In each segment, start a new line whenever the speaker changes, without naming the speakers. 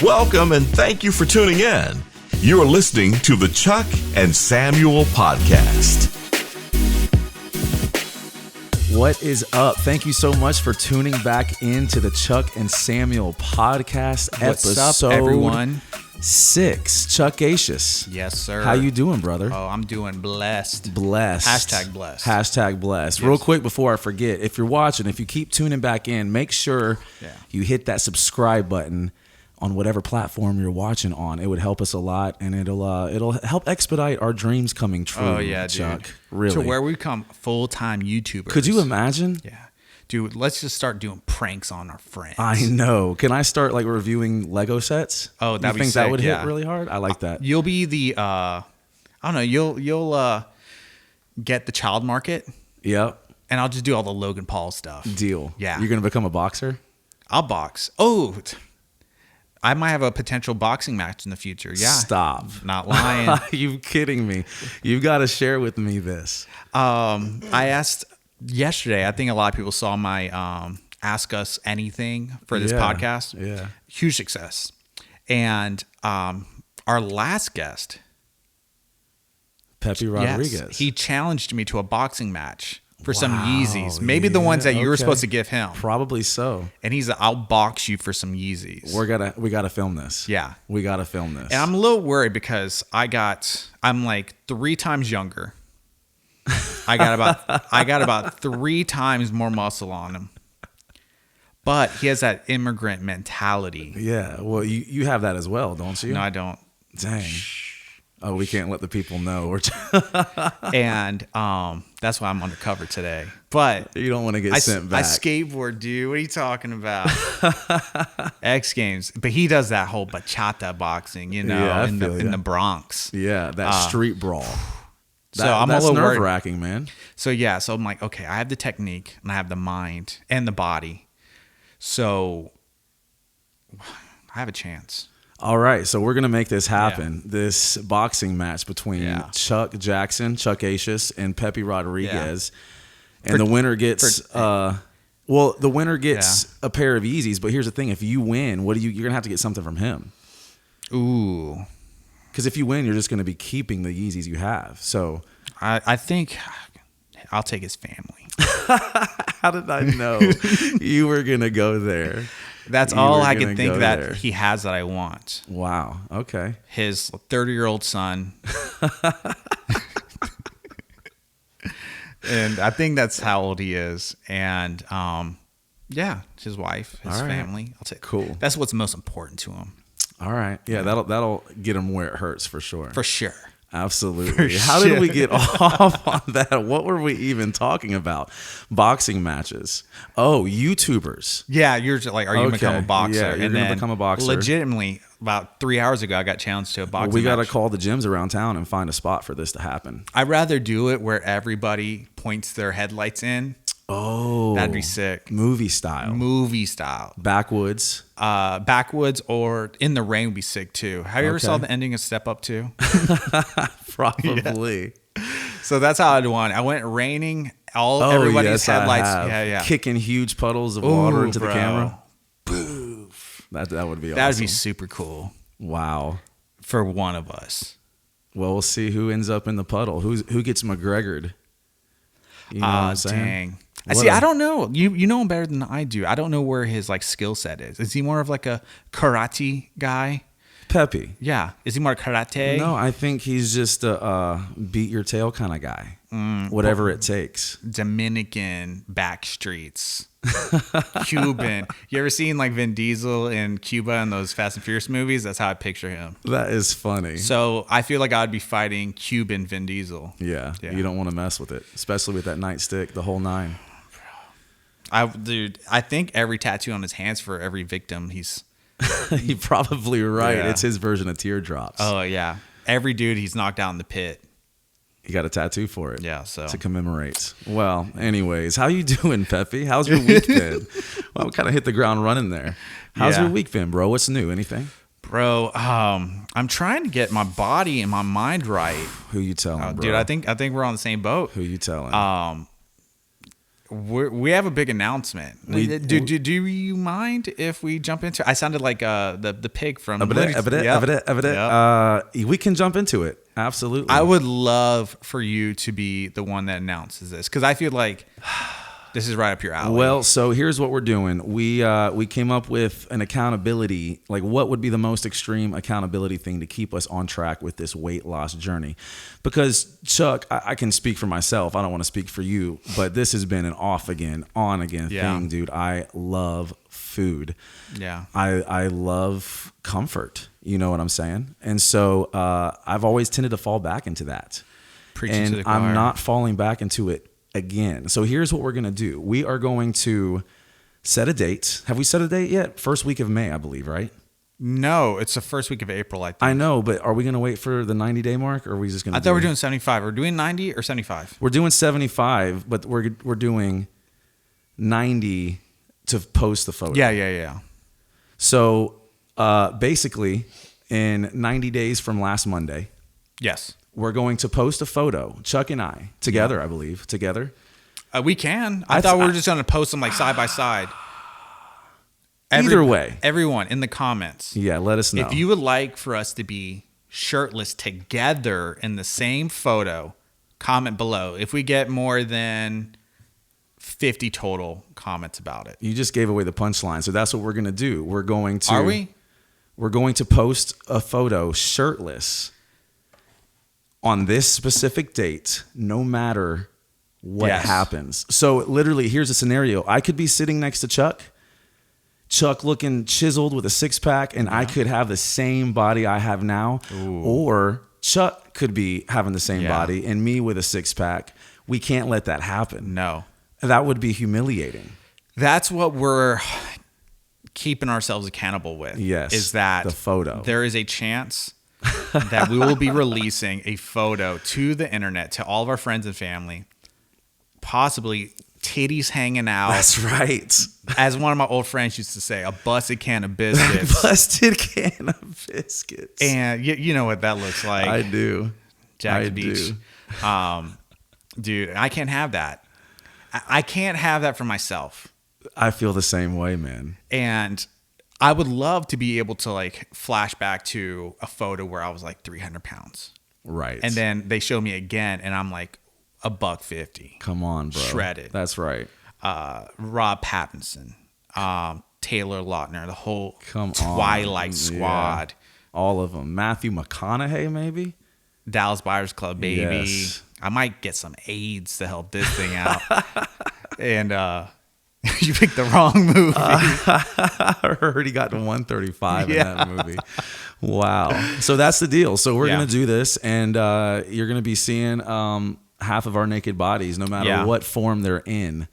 Welcome and thank you for tuning in. You are listening to the Chuck and Samuel Podcast.
What is up? Thank you so much for tuning back into the Chuck and Samuel Podcast.
What's up, everyone?
6. Chuck-acious.
Yes, sir.
How you doing, brother?
Oh, I'm doing blessed.
Blessed.
Hashtag blessed.
Hashtag blessed.
Yes.
Real quick before I forget, if you're watching, if you keep tuning back in, make sure you hit that subscribe button on whatever platform you're watching on. It would help us a lot, and it'll help expedite our dreams coming true.
Oh, yeah,
Chuck.
dude.
Really.
To where we become full-time YouTubers.
Could you imagine?
Yeah. Dude, let's just start doing pranks on our friends.
I know. Can I start like reviewing Lego sets?
Oh, that'd
you
be
think
sick,
that would hit really hard? I like that.
You'll be the, I don't know, you'll get the child market.
Yep.
And I'll just do all the Logan Paul stuff.
Deal.
Yeah.
You're going to become a boxer?
I'll box. Oh, I might have a potential boxing match in the future. Yeah.
Stop.
Not lying.
You kidding me? You've got to share with me this.
I asked yesterday, I think a lot of people saw my Ask Us Anything for this podcast.
Yeah.
Huge success. And our last guest,
Pepe Rodriguez.
yes, he challenged me to a boxing match for some Yeezys. Maybe the ones that you were supposed to give him.
Probably so.
And he's like, I'll box you for some Yeezys.
We gotta film this.
Yeah.
We gotta film this.
And I'm a little worried because I'm like 3 times younger. I got about 3 times more muscle on him. But he has that immigrant mentality.
Yeah. Well, you have that as well, don't you?
No, I don't.
Dang. Oh, we can't let the people know.
And that's why I'm undercover today. But
you don't want to get sent back.
I skateboard, dude. What are you talking about? X Games. But he does that whole bachata boxing, in the Bronx.
Yeah, that street brawl.
I'm
that's
a little
nerve-wracking, man.
So I'm like, okay, I have the technique and I have the mind and the body. So I have a chance.
All right, so we're gonna make this happen. Yeah. This boxing match between Chuck Jackson, Chuck-acious, and Pepe Rodriguez, and the winner gets a pair of Yeezys. But here's the thing: if you win, you're gonna have to get something from him.
Ooh,
because if you win, you're just gonna be keeping the Yeezys you have. So
I think I'll take his family.
How did I know you were gonna go there?
That's all I can think that he has that I want.
Wow. Okay.
His 30-year-old son. And I think that's how old he is. And his wife, his family. I'll take.
Cool.
That's what's most important to him.
All right. Yeah, that'll get him where it hurts for sure.
For sure.
Absolutely. How did we get off on that? What were we even talking about? Boxing matches. Oh, YouTubers.
Yeah, you're just like, are you going to become a boxer?
Yeah, you're going to become a boxer.
Legitimately, about 3 hours ago, I got challenged to a boxing match.
We got to call the gyms around town and find a spot for this to happen.
I'd rather do it where everybody points their headlights in.
Oh.
That'd be sick.
Movie style. Backwoods.
Backwoods or in the rain would be sick too. Have you ever saw the ending of Step Up 2?
Probably.
Yeah. So that's how I'd want it. I went raining, everybody's headlights. Yeah.
Kicking huge puddles of water into the camera. Boof. That would be awesome.
That would be super cool.
Wow.
For one of us.
Well, we'll see who ends up in the puddle. Who gets McGregored? You know what I'm saying?
Dang. I don't know. You know him better than I do. I don't know where his skill set is. Is he more of like a karate guy?
Pepe.
Yeah. Is he more karate?
No, I think he's just a beat your tail kind of guy. Whatever it takes.
Dominican back streets. Cuban. You ever seen like Vin Diesel in Cuba in those Fast and Furious movies? That's how I picture him.
That is funny.
So I feel like I'd be fighting Cuban Vin Diesel.
Yeah. You don't want to mess with it, especially with that nightstick, the whole 9.
I think every tattoo on his hands for every victim, he's
You're probably right. Yeah. It's his version of teardrops.
Oh yeah, every dude he's knocked out in the pit.
He got a tattoo for it.
Yeah, so
to commemorate. Well, anyways, how you doing, Pepe? How's your week been? Well, we kind of hit the ground running there. How's your week been, bro? What's new? Anything?
Bro, I'm trying to get my body and my mind right.
Who you telling, bro?
Dude, I think we're on the same boat.
Who you telling?
we have a big announcement. Do you mind if we jump into it? I sounded like the pig from
We can jump into it. Absolutely.
I would love for you to be the one that announces this, because I feel like this is right up your alley.
Well, so here's what we're doing. We came up with an accountability, like what would be the most extreme accountability thing to keep us on track with this weight loss journey. Because Chuck, I can speak for myself. I don't want to speak for you, but this has been an off again, on again thing, dude. I love food.
Yeah.
I love comfort. You know what I'm saying? And so I've always tended to fall back into that.
Preaching to the choir.
I'm not falling back into it again. So here's what we're going to do. We are going to set a date. Have we set a date yet? First week of May, I believe, right?
No, it's the first week of April, I think.
I know, but are we going to wait for the 90-day mark, or are we just going to
I thought we were doing 75. We're doing 90 or 75?
We're doing 75, but we're doing 90 to post the photo.
Yeah.
So basically, in 90 days from last Monday,
yes,
we're going to post a photo, Chuck and I, together, I believe, together.
We can. I thought we were just going to post them like side by side.
Either way.
Everyone in the comments.
Yeah, let us know.
If you would like for us to be shirtless together in the same photo, comment below. If we get more than 50 total comments about it.
You just gave away the punchline. So that's what we're going to do. We're going to...
Are we?
We're going to post a photo shirtless on this specific date, no matter what happens. So literally, here's a scenario. I could be sitting next to Chuck looking chiseled with a six-pack, and I could have the same body I have now. Ooh. Or Chuck could be having the same body and me with a six-pack. We can't let that happen.
No.
That would be humiliating.
That's what we're keeping ourselves accountable with.
Yes.
Is that
the photo.
There is a chance that we will be releasing a photo to the internet, to all of our friends and family, possibly titties hanging out.
That's right.
As one of my old friends used to say, a busted can of biscuits.
Busted can of biscuits.
And you know what that looks like.
I do.
Jack Beach. Dude, I can't have that. I can't have that for myself.
I feel the same way, man.
And I would love to be able to like flash back to a photo where I was like 300 pounds.
Right.
And then they show me again and I'm like $150.
Come on, bro.
Shredded.
That's right.
Rob Pattinson, Taylor Lautner, the whole Twilight Squad.
Yeah. All of them. Matthew McConaughey, maybe?
Dallas Buyers Club, baby.
Yes.
I might get some AIDS to help this thing out. And you picked the wrong movie.
I heard he got to 135 in that movie. Wow. So that's the deal. So we're going to do this, and you're going to be seeing half of our naked bodies, no matter what form they're in,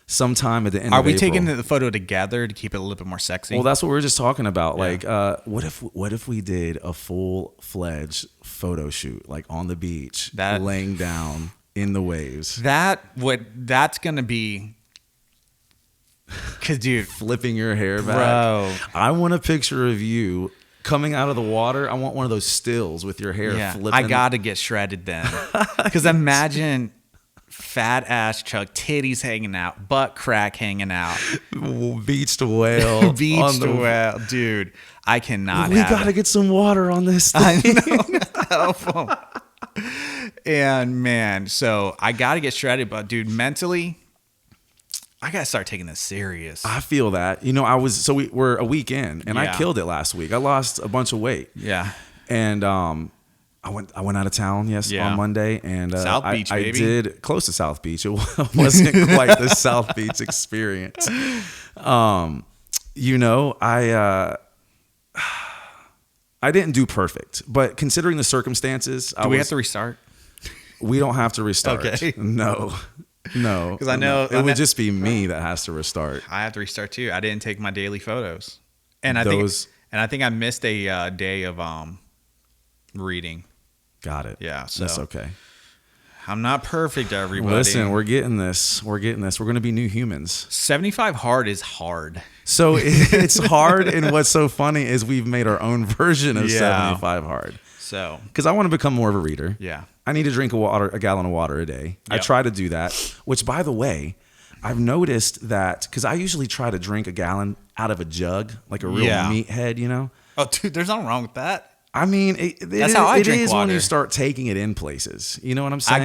sometime at the end of April.
Are we taking the photo together to keep it a little bit more sexy?
Well, that's what we were just talking about. Like, what if we did a full-fledged photo shoot, like on the beach, laying down in the waves?
That's going to be... Because, dude,
flipping your hair back.
Bro.
I want a picture of you coming out of the water. I want one of those stills with your hair flipping.
I got to get shredded then. Because imagine fat ass Chuck, titties hanging out, butt crack hanging out.
Beached whale.
Beached whale. Dude, I cannot
We got to get some water on this thing.
I know. And, man, so I got to get shredded. But, dude, mentally... I gotta start taking this serious.
I feel that. You know, we're a week in, and I killed it last week. I lost a bunch of weight.
Yeah.
And I went out of town on Monday, and
South Beach,
I
baby.
did close to South Beach. It wasn't quite the South Beach experience. You know, I didn't do perfect, but considering the circumstances,
do we have to restart?
We don't have to restart.
Okay.
No,
because I know
it would just be me that has to restart.
I have to restart too. I didn't take my daily photos, and I think I missed a day of reading.
Got it.
Yeah, so
that's okay.
I'm not perfect, everybody.
Listen, we're getting this. We're going to be new humans.
75 hard is hard.
So it's hard, and what's so funny is we've made our own version of 75 hard.
So,
because I want to become more of a reader.
Yeah.
I need to drink a gallon of water a day. Yep. I try to do that, which, by the way, I've noticed that because I usually try to drink a gallon out of a jug, like a real meathead, you know?
Oh, dude, there's nothing wrong with that.
I mean,
That's how I drink
is
water.
when you start taking it in places. You know what I'm saying?
I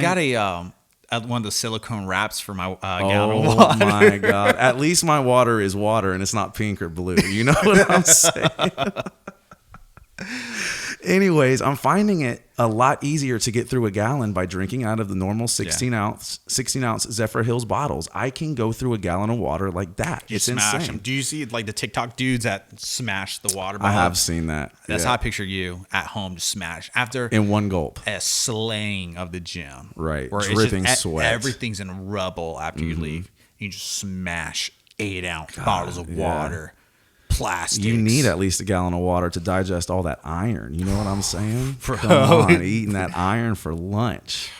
got one of the silicone wraps for my gallon of water.
Oh my God. At least my water is water and it's not pink or blue. You know what I'm saying? Anyways, I'm finding it a lot easier to get through a gallon by drinking out of the normal 16 ounce Zephyr Hills bottles. I can go through a gallon of water like that. It's insane.
Them. Do you see like the TikTok dudes that smash the water
I
bottle?
have seen that.
That's how I picture you at home to smash after
in one gulp.
A slaying of the gym.
Right.
Where
dripping sweat.
Everything's in rubble after you leave. You just smash 8-ounce bottles of water. Plastics.
You need at least a gallon of water to digest all that iron. You know what I'm saying? Come on, eating that iron for lunch.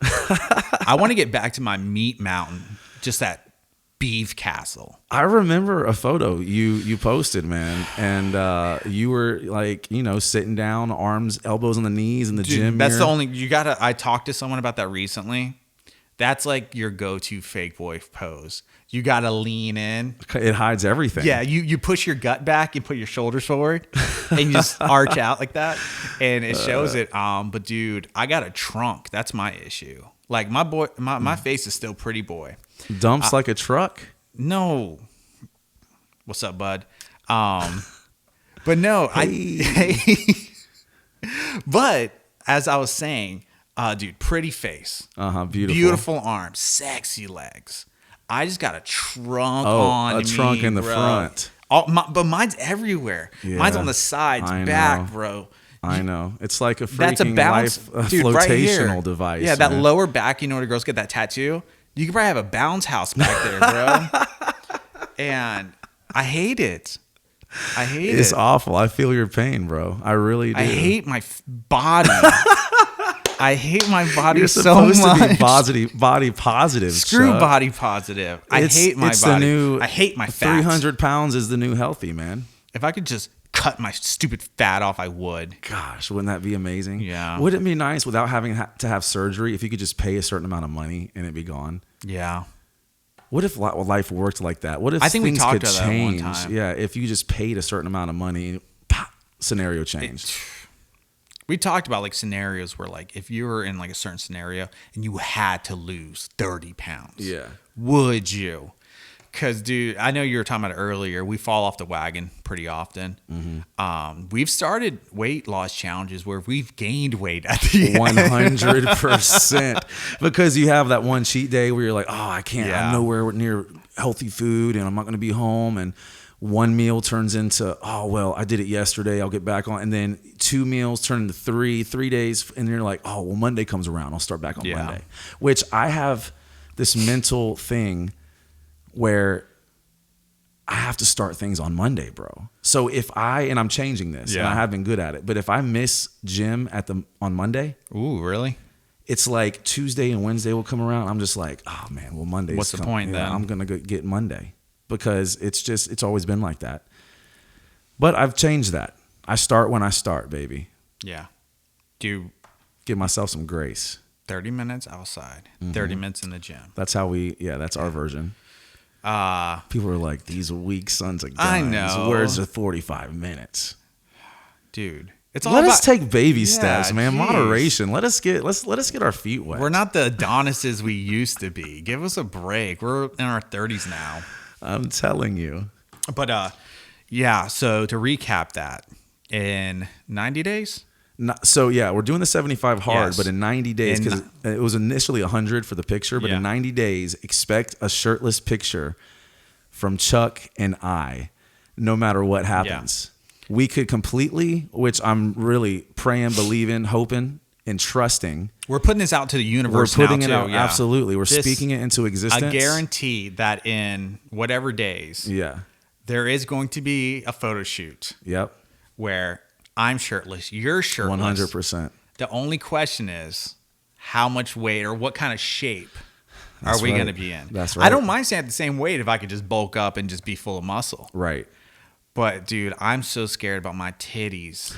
I want to get back to my meat mountain, just that beef castle.
I remember a photo you posted, man, and you were like, you know, sitting down, arms, elbows on the knees in the gym.
That's the only I talked to someone about that recently. That's like your go-to fake boy pose. You got to lean in.
It hides everything.
Yeah, you push your gut back and put your shoulders forward and you just arch out like that. And it shows it. But dude, I got a trunk. That's my issue. Like my face is still pretty boy.
Dumps like a truck?
No. What's up, bud? But no, but as I was saying, dude, pretty face. Beautiful arms, sexy legs. I just got a trunk on me,
trunk in the front.
But mine's everywhere. Yeah, mine's on the sides, back, bro.
I know. It's like a freaking flotational device.
Yeah, that lower back, you know, when the girls get that tattoo, you could probably have a bounce house back there, bro. And I hate it.
It's awful. I feel your pain, bro. I really do.
I hate my body. I hate my body
You're
so much.
Supposed to be body positive.
Screw
Chuck.
body positive. I hate my body. I hate my fat.
300 pounds is the new healthy, man.
If I could just cut my stupid fat off, I would.
Gosh, wouldn't that be amazing?
Yeah.
Wouldn't it be nice without having to have surgery if you could just pay a certain amount of money and it be gone?
Yeah.
What if life worked like that? What if
I think
things
we talked
could
about
change?
that one time.
Yeah, if you just paid a certain amount of money, pop, scenario changed.
We talked about like scenarios where like if you were in like a certain scenario and you had to lose 30 pounds.
Yeah.
Would you? Because, dude, I know you were talking about it earlier. We fall off the wagon pretty often. Mm-hmm. We've started weight loss challenges where we've gained weight at the
100%. Because you have that one cheat day where you're like, oh, I can't.
Yeah.
I'm nowhere near healthy food and I'm not going to be home. And one meal turns into, oh, well, I did it yesterday. I'll get back on. And then 2 meals turn into 3 days. And you're like, oh, well, Monday comes around. I'll start back on Monday. Which I have this mental thing where I have to start things on Monday, bro. So if and I'm changing this, and I have been good at it, but if I miss gym on Monday.
Ooh, really?
It's like Tuesday and Wednesday will come around. I'm just like, oh, man, well, Monday's
What's the point then?
I'm going to go get Monday. Because it's always been like that. But I've changed that. I start when I start, baby.
Yeah. Do
give myself some grace.
30 minutes outside, 30 minutes in the gym.
That's how that's our version. People are like, these weak sons of guns.
I know.
Where's the 45 minutes?
Dude. It's all
Let us take baby steps, man.
Geez.
Moderation. Let us get our feet wet.
We're not the Adonises we used to be. Give us a break. We're in our 30s now.
I'm telling you.
But so to recap that, in 90 days?
We're doing the 75 hard, but in 90 days, because it was initially 100 for the picture, but in 90 days, expect a shirtless picture from Chuck and I, no matter what happens. Yeah. We could completely, which I'm really praying, believing, hoping, and trusting.
We're putting this out to the universe.
We're putting it out, absolutely. We're speaking it into existence.
I guarantee that in whatever days, there is going to be a photo shoot.
Yep.
Where I'm shirtless, you're shirtless.
100%.
The only question is how much weight or what kind of shape are we going to be in?
That's right.
I don't mind staying at the same weight if I could just bulk up and just be full of muscle.
Right.
But, dude, I'm so scared about my titties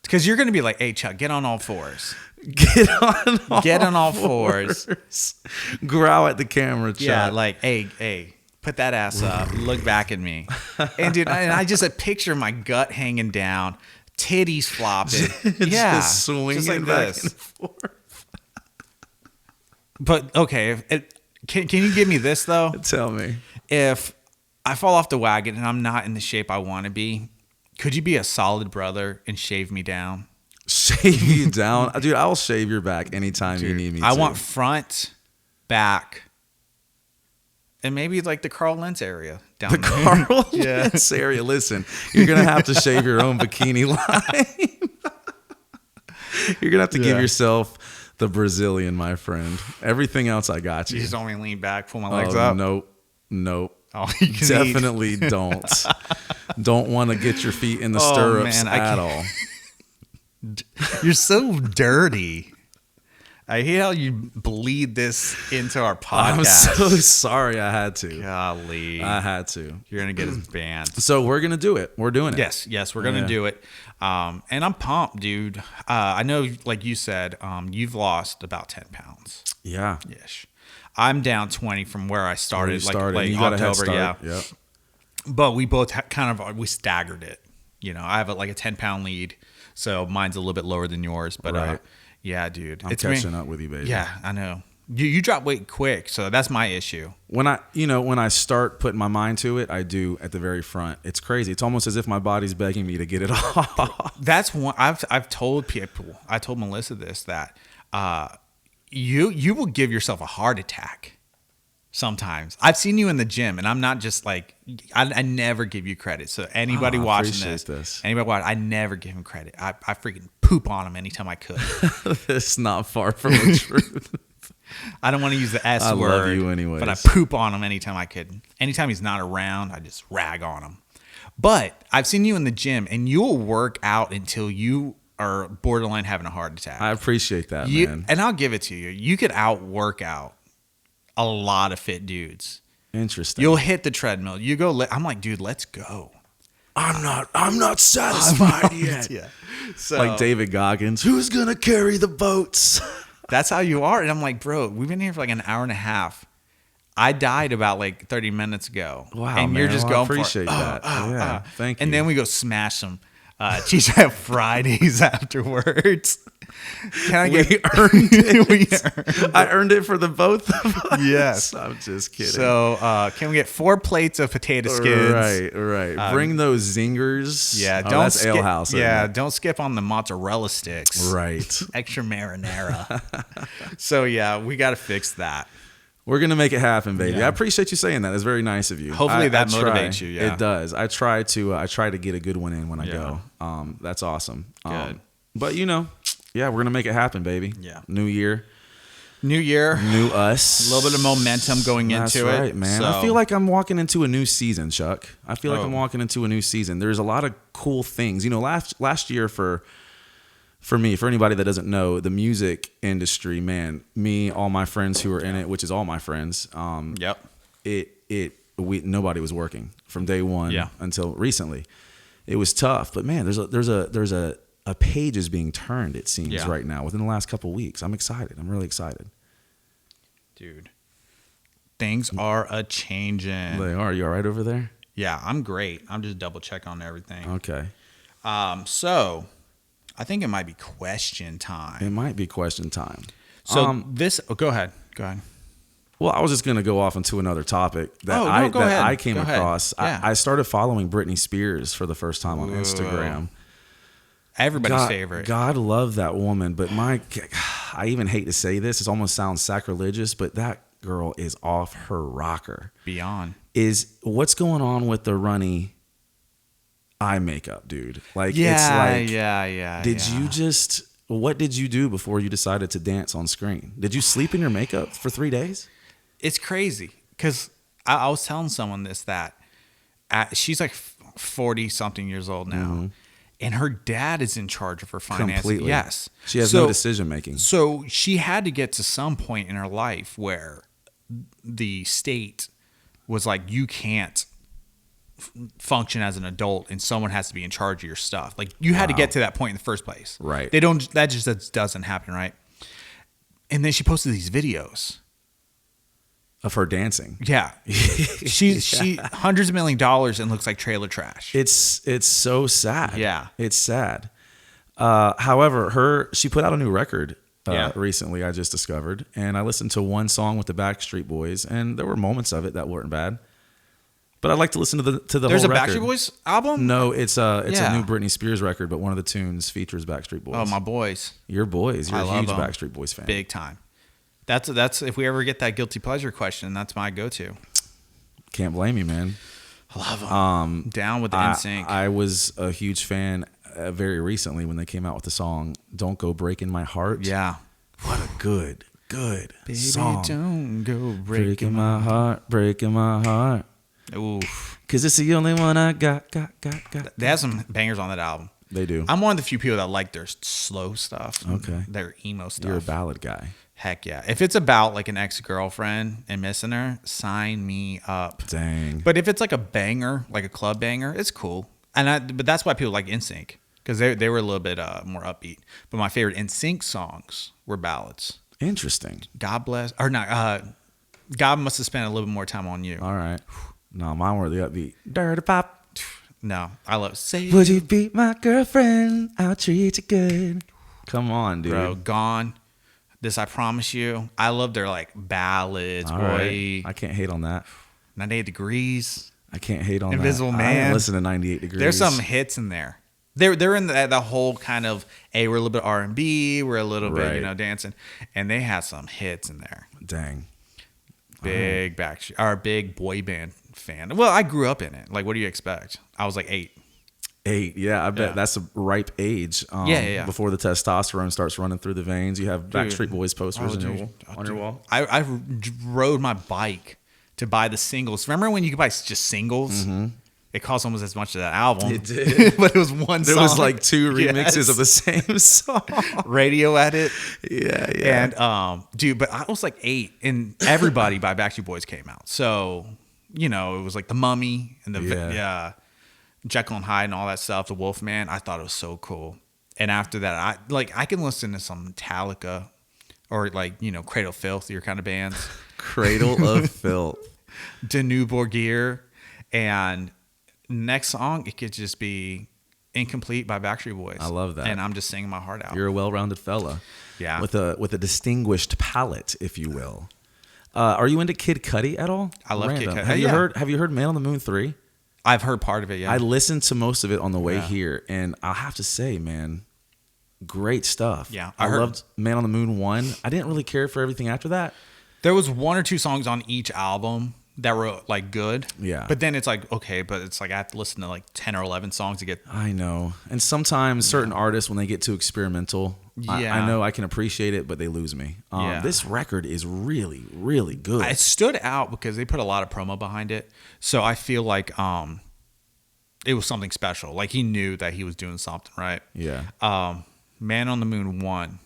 Because you're going to be like, hey, Chuck, get on all fours.
Get on all
fours.
Growl at the camera, Chuck.
Yeah, like, hey, put that ass up. Look back at me. And dude, I just picture my gut hanging down, titties flopping.
Just swinging
just like
back
this.
and forth.
But okay, can you give me this though?
Tell me.
If I fall off the wagon and I'm not in the shape I want to be, could you be a solid brother and shave me down?
Shave you down? Dude, I'll shave your back anytime you need me to.
I want front, back, and maybe like the Carl Lentz area down there.
Carl Lentz area. Listen, you're going to have to shave your own bikini line. You're going to have to give yourself the Brazilian, my friend. Everything else, I got you.
You just want me to lean back, pull my legs up?
Nope.
Oh, you can
definitely don't. Don't want to get your feet in the stirrups at all.
You're so dirty. I hate how you bleed this into our podcast.
I'm so sorry I had to.
Golly.
I had to.
You're going to get us banned.
So we're going to do it. We're doing it.
Yes, we're going to do it. And I'm pumped, dude. I know, like you said, you've lost about 10 pounds.
Yeah.
Ish. I'm down 20 from where I started, like
October.
Yeah.
Yep.
But we both we staggered it. You know, I have like a 10-pound lead, so mine's a little bit lower than yours. But
right.
Yeah, dude,
I'm catching up with you, baby.
Yeah, I know. You drop weight quick, so that's my issue.
When I start putting my mind to it, I do at the very front. It's crazy. It's almost as if my body's begging me to get it off.
That's one I've told people. I told Melissa this, that you will give yourself a heart attack sometimes. I've seen you in the gym, and I'm not just like I never give you credit. So anybody watching this, anybody watching, I never give him credit. I freaking poop on him anytime I could.
It's not far from the truth.
I don't want to use the S word.
I love you anyways.
But I poop on him anytime I could. Anytime he's not around, I just rag on him. But I've seen you in the gym, and you'll work out until you are borderline having a heart attack.
I appreciate that, man.
And I'll give it to you. You could out-work out a lot of fit dudes.
Interesting.
You'll hit the treadmill. You go. I'm like, dude, let's go.
I'm not satisfied yet.
Yeah. So,
like David Goggins, who's gonna carry the boats?
That's how you are. And I'm like, bro, we've been here for like an hour and a half. I died about like 30 minutes ago.
Wow,
and
man.
you're just going
appreciate
for it.
that. Thank you.
And then we go smash some cheese at Fridays afterwards. Can I get?
We earned it. I earned it for the both of us.
Yes.
I'm just kidding.
So can we get 4 plates of potato skins?
Right. Bring those zingers.
Yeah.
That's skip, Ale House.
Yeah. Don't skip on the mozzarella sticks.
Right.
Extra marinara. So yeah, we got to fix that.
We're gonna make it happen, baby.
Yeah.
I appreciate you saying that. It's very nice of you.
Hopefully that motivates
try.
you. Yeah,
it does. I try to get a good one in when I go. That's awesome.
Good.
But we're gonna make it happen, baby.
Yeah.
New year,
new
us.
A little bit of momentum going into it.
That's right, man.
So.
I feel like I'm walking into a new season, Chuck. I feel like I'm walking into a new season. There's a lot of cool things. Last year for me, for anybody that doesn't know, the music industry, man, me, all my friends who were in it, which is all my friends. Nobody was working from day one until recently. It was tough, but man, there's a page is being turned, it seems, right now within the last couple of weeks. I'm excited. I'm really excited.
Dude, things are a changing.
They are. You all right over there?
Yeah, I'm great. I'm just double check on everything.
Okay.
So I think it might be question time.
It might be question time.
So go ahead.
Well, I was just going to go off into another topic that
ahead.
I came across.
Yeah.
I started following Britney Spears for the first time on Instagram.
Everybody's favorite.
God love that woman, but I even hate to say this. It almost sounds sacrilegious, but that girl is off her rocker.
Beyond.
What's going on with the runny eye makeup, dude? Like,
yeah,
it's like, what did you do before you decided to dance on screen? Did you sleep in your makeup for 3 days?
It's crazy because I was telling someone that she's like 40 something years old now, and her dad is in charge of her finances.
Completely.
Yes,
she has no decision making.
So she had to get to some point in her life where the state was like, you can't function as an adult, and someone has to be in charge of your stuff. Like you had to get to that point in the first place.
Right.
That just doesn't happen, right? And then she posted these videos
of her dancing.
Yeah. She hundreds of $1 million and looks like trailer trash.
It's so sad.
Yeah.
It's sad. However, she put out a new record recently, I just discovered, and I listened to one song with the Backstreet Boys, and there were moments of it that weren't bad. But I'd like to listen to the
There's
whole
a
record.
Backstreet Boys album?
No, it's a new Britney Spears record, but one of the tunes features Backstreet Boys.
Oh, my boys.
Your boys. You're
I
a
love
huge
them.
Backstreet Boys fan.
Big time. That's if we ever get that guilty pleasure question, that's my go-to.
Can't blame you, man.
I love them. Down with the NSYNC.
I was a huge fan very recently when they came out with the song "Don't Go Breaking My Heart."
Yeah.
What a good
Baby,
song.
don't go
Breaking my heart, breaking my heart.
Oof.
Cause it's the only one I got.
They have some bangers on that album.
They do.
I'm one of the few people that like their slow stuff.
Okay.
Their emo stuff.
You're a ballad guy.
Heck yeah. If it's about like an ex-girlfriend and missing her, sign me up.
Dang.
But if it's like a banger, like a club banger, it's cool. But that's why people like NSYNC, because they were a little bit more upbeat. But my favorite NSYNC songs were ballads.
Interesting.
God bless, or not. God must have spent a little bit more time on you.
All right. No, mine were the upbeat. Dirty pop.
No, I love Say.
Would you be my girlfriend? I'll treat you good. Come on, dude.
Bro, Gone. This I Promise You. I love their like ballads,
All
boy.
Right. I can't hate on that.
98 Degrees.
I can't hate on
Invisible
that.
Man.
I didn't listen to 98 Degrees.
There's some hits in there. They're in the whole kind of, hey, we're a little bit R&B, we're a little bit, dancing, and they have some hits in there.
Dang.
Big big boy band fan. Well, I grew up in it. Like, what do you expect? I was like 8.
8, yeah, I bet that's a ripe age.
Yeah.
Before the testosterone starts running through the veins, you have Backstreet Boys posters on your wall.
I rode my bike to buy the singles. Remember when you could buy just singles? Mm-hmm. It cost almost as much as that album.
It did.
But it was one song.
There was like 2 remixes of the same song.
Radio edit.
Yeah.
And, dude, but I was like 8, and Everybody by Backstreet Boys came out. So, it was like The Mummy and the Jekyll and Hyde and all that stuff, the Wolfman. I thought it was so cool. And after that, I can listen to some Metallica or like, Cradle of Filth, your kind of bands.
Cradle of Filth.
Danu Borgir. And next song, it could just be Incomplete by Backstreet Boys.
I love that.
And I'm just singing my heart out.
You're a well-rounded fella.
Yeah.
With a distinguished palate, if you will. Are you into Kid Cudi at all?
I love Kid Cudi.
Have you heard Man on the Moon 3?
I've heard part of it, yeah.
I listened to most of it on the way here, and I'll have to say, man, great stuff.
Yeah.
I loved Man on the Moon 1. I didn't really care for everything after that.
There was 1 or 2 songs on each album that were like good.
Yeah.
But then it's like, okay, but it's like I have to listen to like 10 or 11 songs to get.
I know. And sometimes certain artists, when they get too experimental, I know I can appreciate it, but they lose me. This record is really, really good.
It stood out because they put a lot of promo behind it. So I feel like it was something special. Like he knew that he was doing something, right?
Yeah.
Man on the Moon 1.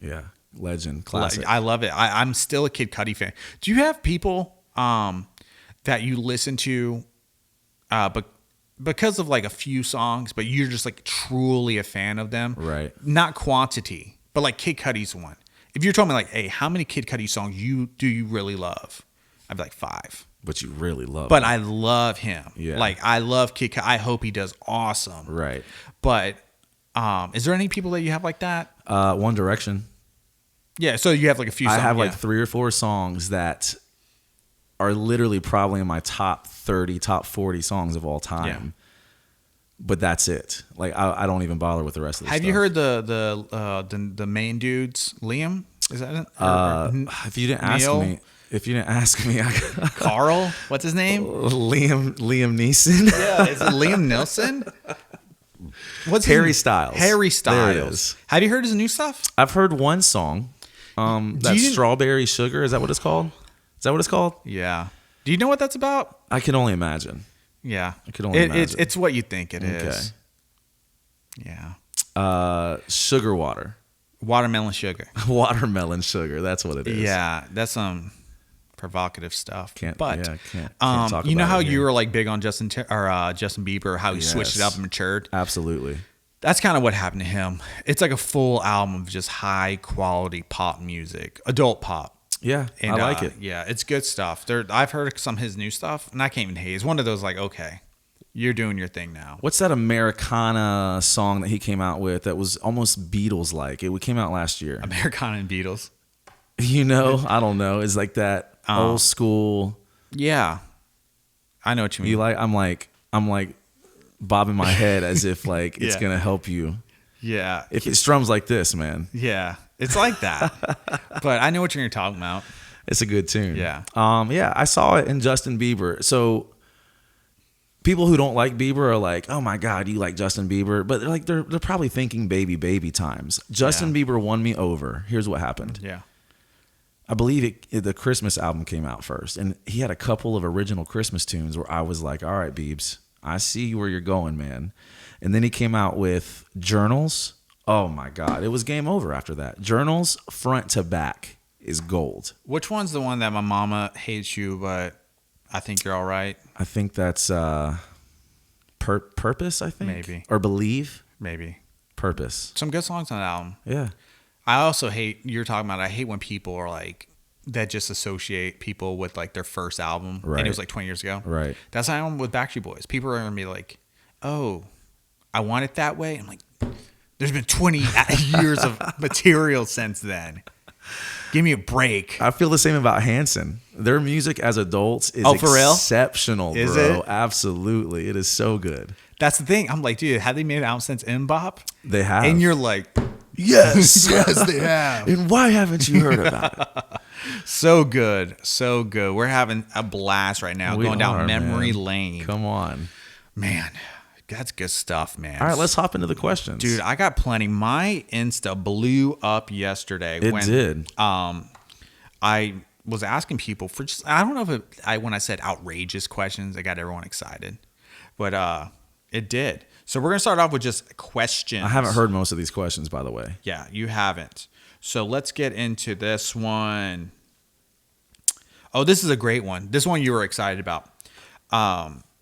Yeah. Legend. Classic.
I love it. I'm still a Kid Cudi fan. Do you have people that you listen to but because of like a few songs, but you're just like truly a fan of them?
Right.
Not quantity, but like Kid Cudi's one. If you're telling me like, hey, how many Kid Cudi songs do you really love? I'd be like 5.
But you really love
But
him.
I love him.
Yeah.
Like I love Kid Cudi. I hope he does awesome.
Right.
But is there any people that you have like that?
One Direction.
Yeah, so you have like a few songs.
I have like 3 or 4 songs that are literally probably in my top 30, top 40 songs of all time.
Yeah.
But that's it. Like I don't even bother with the rest of the stuff.
Have you heard the main dudes? Liam? Is that it?
If you didn't ask me,
Carl? What's his name?
Liam Neeson.
Yeah, is it Liam Neeson? What's
Harry Styles.
Harry Styles.
There it is.
Have you heard his new stuff?
I've heard one song. Strawberry Sugar. Is that what it's called?
Yeah. Do you know what that's about?
I can only imagine.
Yeah.
I could only imagine.
It's what you think it is. Yeah.
Sugar Water.
Watermelon Sugar.
Watermelon Sugar. That's what it is.
Yeah. That's provocative stuff.
Can't
talk
talk
know
about
how
it
you
here.
were like big on Justin Bieber, how he switched it up and matured.
Absolutely.
That's kind of what happened to him. It's like a full album of just high quality pop music, adult pop.
Yeah,
And,
I like it.
Yeah, it's good stuff. I've heard some of his new stuff, and I can't even hate. It's one of those like, okay, you're doing your thing now.
What's that Americana song that he came out with that was almost Beatles-like? It came out last year.
Americana and Beatles.
You know, I don't know. It's like that old school.
Yeah, I know what you mean.
You like? I'm like bobbing my head as if like it's
Yeah.
gonna help you.
Yeah,
If it strums like this, man,
yeah, it's like that. But I know what you're talking about.
it's a good tune.
Yeah.
Yeah, I saw it in Justin Bieber. So people who don't like Bieber are like, "Oh my God, you like Justin Bieber?" But they're probably thinking baby times. Justin Bieber won me over. Here's what happened.
Yeah.
I believe the Christmas album came out first, and he had a couple of original Christmas tunes where I was like, "All right, Biebs, I see where you're going, man." And then he came out with Journals. Oh my God, it was game over after that. Journals front to back is gold.
Which one's the one that my mama hates you, but I think you're all right?
I think that's Purpose, I think.
Maybe.
Or Believe.
Maybe.
Purpose.
Some good songs on that album.
Yeah.
I also hate, you're talking about, I hate when people are like, that just associate people with like their first album.
Right.
And it was like 20 years ago.
Right.
That's how I am with Backstreet Boys. People are going to be like, oh, I want it that way. I'm like, there's been 20 years of material since then. Give me a break.
I feel the same about Hanson. Their music as adults is
for real?
exceptional,
Is
bro.
it?
Absolutely. It is so good.
That's the thing. I'm like, dude, have they made an album since Mbop?
They have.
And you're like,
yes.
yes, they have.
And why haven't you heard about it?
So good. So good. We're having a blast right now,
We
going down
are,
memory
man.
lane.
Come on.
Man, that's good stuff, man.
All right, let's hop into the questions.
Dude, I got plenty. My Insta blew up yesterday.
It did.
I was asking people for just, I don't know if when I said outrageous questions, I got everyone excited. But it did. So we're going to start off with just questions.
I haven't heard most of these questions, by the way.
Yeah, you haven't. So let's get into this one. Oh, this is a great one. This one you were excited about.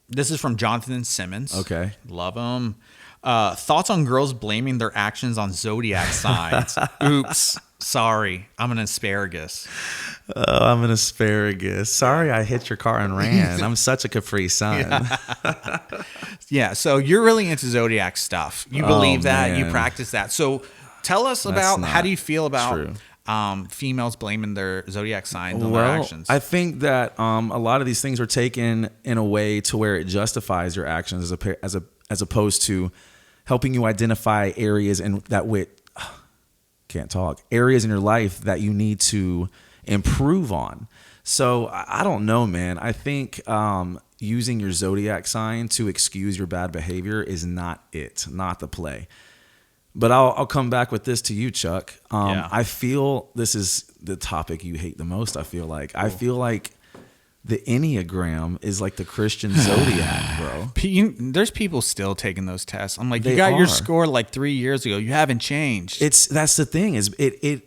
This is from Jonathan Simmons.
Okay.
Love him. Thoughts on girls blaming their actions on zodiac signs. Oops. Sorry. I'm an asparagus.
Oh, I'm an asparagus. Sorry I hit your car and ran. I'm such a Capri Sun.
Yeah, so you're really into zodiac stuff. You believe that. You
man.
practice that. So tell us about, how do you feel about females blaming their zodiac signs on their actions?
I think that a lot of these things are taken in a way to where it justifies your actions as opposed to helping you identify areas areas in your life that you need to improve on. So I don't know, man. I think using your zodiac sign to excuse your bad behavior is not the play. But I'll come back with this to you, Chuck. I feel this is the topic you hate the most. I feel like the Enneagram is like the Christian zodiac, bro.
There's people still taking those tests. I'm like,
They
you got your
are.
score like 3 years ago. You haven't changed.
That's the thing is it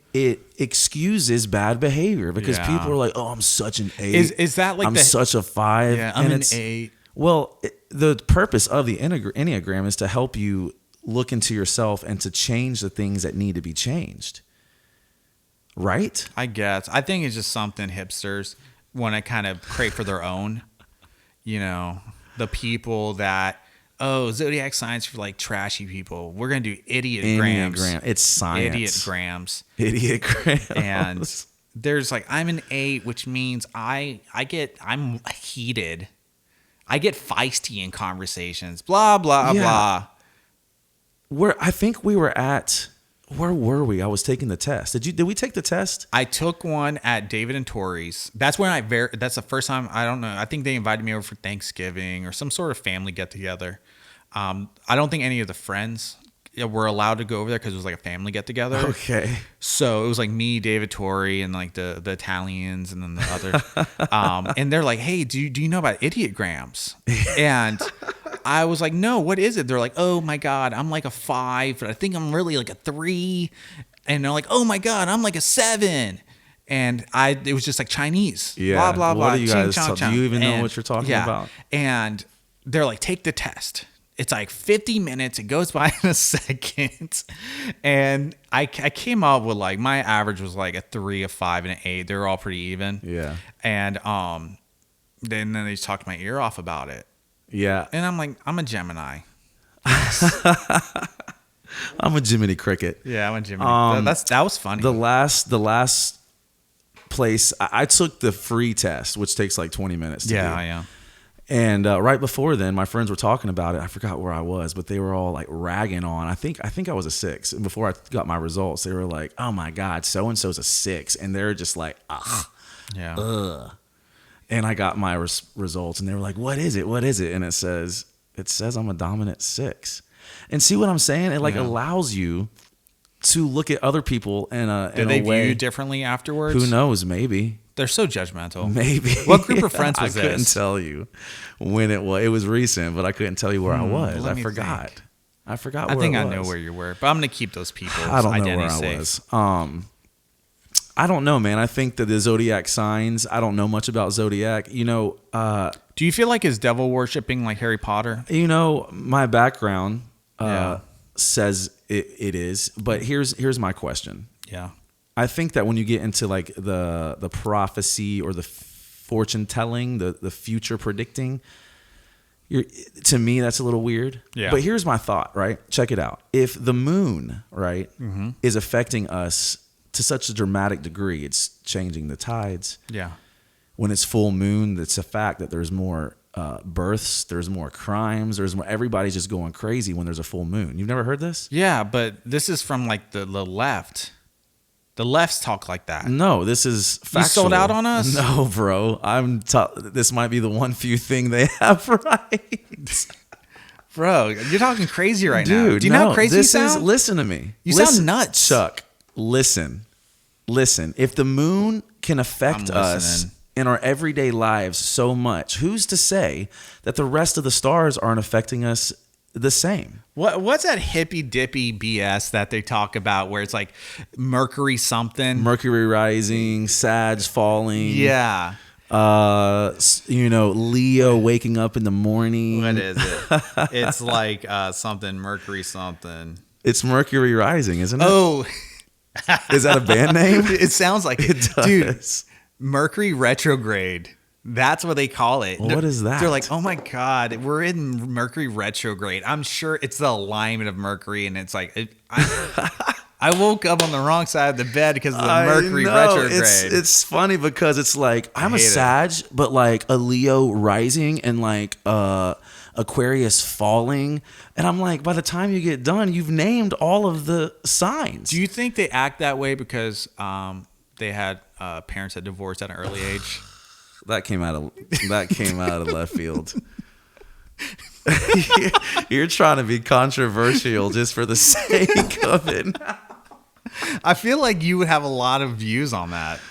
excuses bad behavior because
Yeah.
people are like, oh, I'm such an 8.
Is that like
I'm such a 5?
Yeah, I'm
And
an
it's-
8.
Well, the purpose of the Enneagram is to help you look into yourself and to change the things that need to be changed. Right?
I guess. I think it's just something hipsters want to kind of create for their own. You know, the people that, zodiac signs for like trashy people. We're going to do idiot grams.
Enneagram. It's science.
Idiot grams.
Idiot grams.
And there's like, I'm an 8, which means I'm heated. I get feisty in conversations. Blah, blah, blah.
I think we were at, where were we? I was taking the test. Did we take the test?
I took one at David and Tori's. That's when that's the first time, I don't know. I think they invited me over for Thanksgiving or some sort of family get together. I don't think any of the friends were allowed to go over there because it was like a family get together.
Okay.
So it was like me, David Tori, and like the Italians and then the other. And they're like, hey, do you know about idiot grams? And I was like, no, what is it? They're like, oh my God, I'm like a 5, but I think I'm really like a 3. And they're like, oh my God, I'm like a 7. And it was just like Chinese.
Yeah.
Blah, blah, blah.
What do you guys
ching, chong,
do you even know
and,
what you're talking about?
And they're like, take the test. It's like 50 minutes. It goes by in a second. And I came up with like, my average was like a 3, a 5, and an 8. They're all pretty even.
Yeah.
And then they just talked my ear off about it.
Yeah.
And I'm like, I'm a Gemini.
I'm a Jiminy Cricket.
Yeah, I'm a Gemini. That was funny.
The last place I took the free test, which takes like 20 minutes to do.
Yeah.
And right before then, my friends were talking about it. I forgot where I was, but they were all like ragging on. I think I was a 6. And before I got my results, they were like, "Oh my God, so and so's a 6," and they're just like, "Ugh,
yeah,
ugh." And I got my results, and they were like, "What is it? What is it?" And it says I'm a dominant 6. And see what I'm saying? It like allows you to look at other people in a
Did they
way.
view you differently afterwards?
Who knows? Maybe.
They're so judgmental.
Maybe.
What group of friends was
I
this?
couldn't tell you when it was. It was recent, but I couldn't tell you where I was. I forgot.
Think.
I forgot
I
where
think
I
I
was.
know where you were, but I'm going to keep those people's
I don't know
identity
where I
safe.
was. I don't know, man. I think that the Zodiac signs, I don't know much about Zodiac.
Do you feel like is devil worshipping like Harry Potter?
My background says it is, but here's my question.
Yeah.
I think that when you get into like the prophecy or the fortune telling, the future predicting, to me that's a little weird.
Yeah.
But here's my thought, right? Check it out. If the moon, right, is affecting us to such a dramatic degree, it's changing the tides.
Yeah.
When it's full moon, it's a fact that there's more births, there's more crimes, there's more. Everybody's just going crazy when there's a full moon. You've never heard this?
Yeah, but this is from like the left. The lefts talk like that.
No, this is factual.
You sold out on us?
No, bro. This might be the one few thing they have right.
Bro, you're talking crazy right now.
Dude,
do you know how crazy you sound?
Listen to me.
You sound nuts.
Chuck, listen. If the moon can affect us in our everyday lives so much, who's to say that the rest of the stars aren't affecting us the same?
What's that hippy dippy BS that they talk about where it's like Mercury something?
Mercury rising, Sag falling.
Yeah.
Leo waking up in the morning.
What is it? It's like something Mercury something.
It's Mercury rising, isn't it?
Oh.
Is that a band name?
It sounds like it.
Does.
Dude, Mercury retrograde. That's what they call it.
What is that?
They're like, oh my God, we're in Mercury retrograde. I'm sure it's the alignment of Mercury. And it's like, I woke up on the wrong side of the bed because of the Mercury retrograde.
It's funny because it's like, I'm a Sag, but like a Leo rising and like Aquarius falling. And I'm like, by the time you get done, you've named all of the signs.
Do you think they act that way because they had parents that divorced at an early age?
That came out of left field. You're trying to be controversial just for the sake of it.
I feel like you would have a lot of views on that.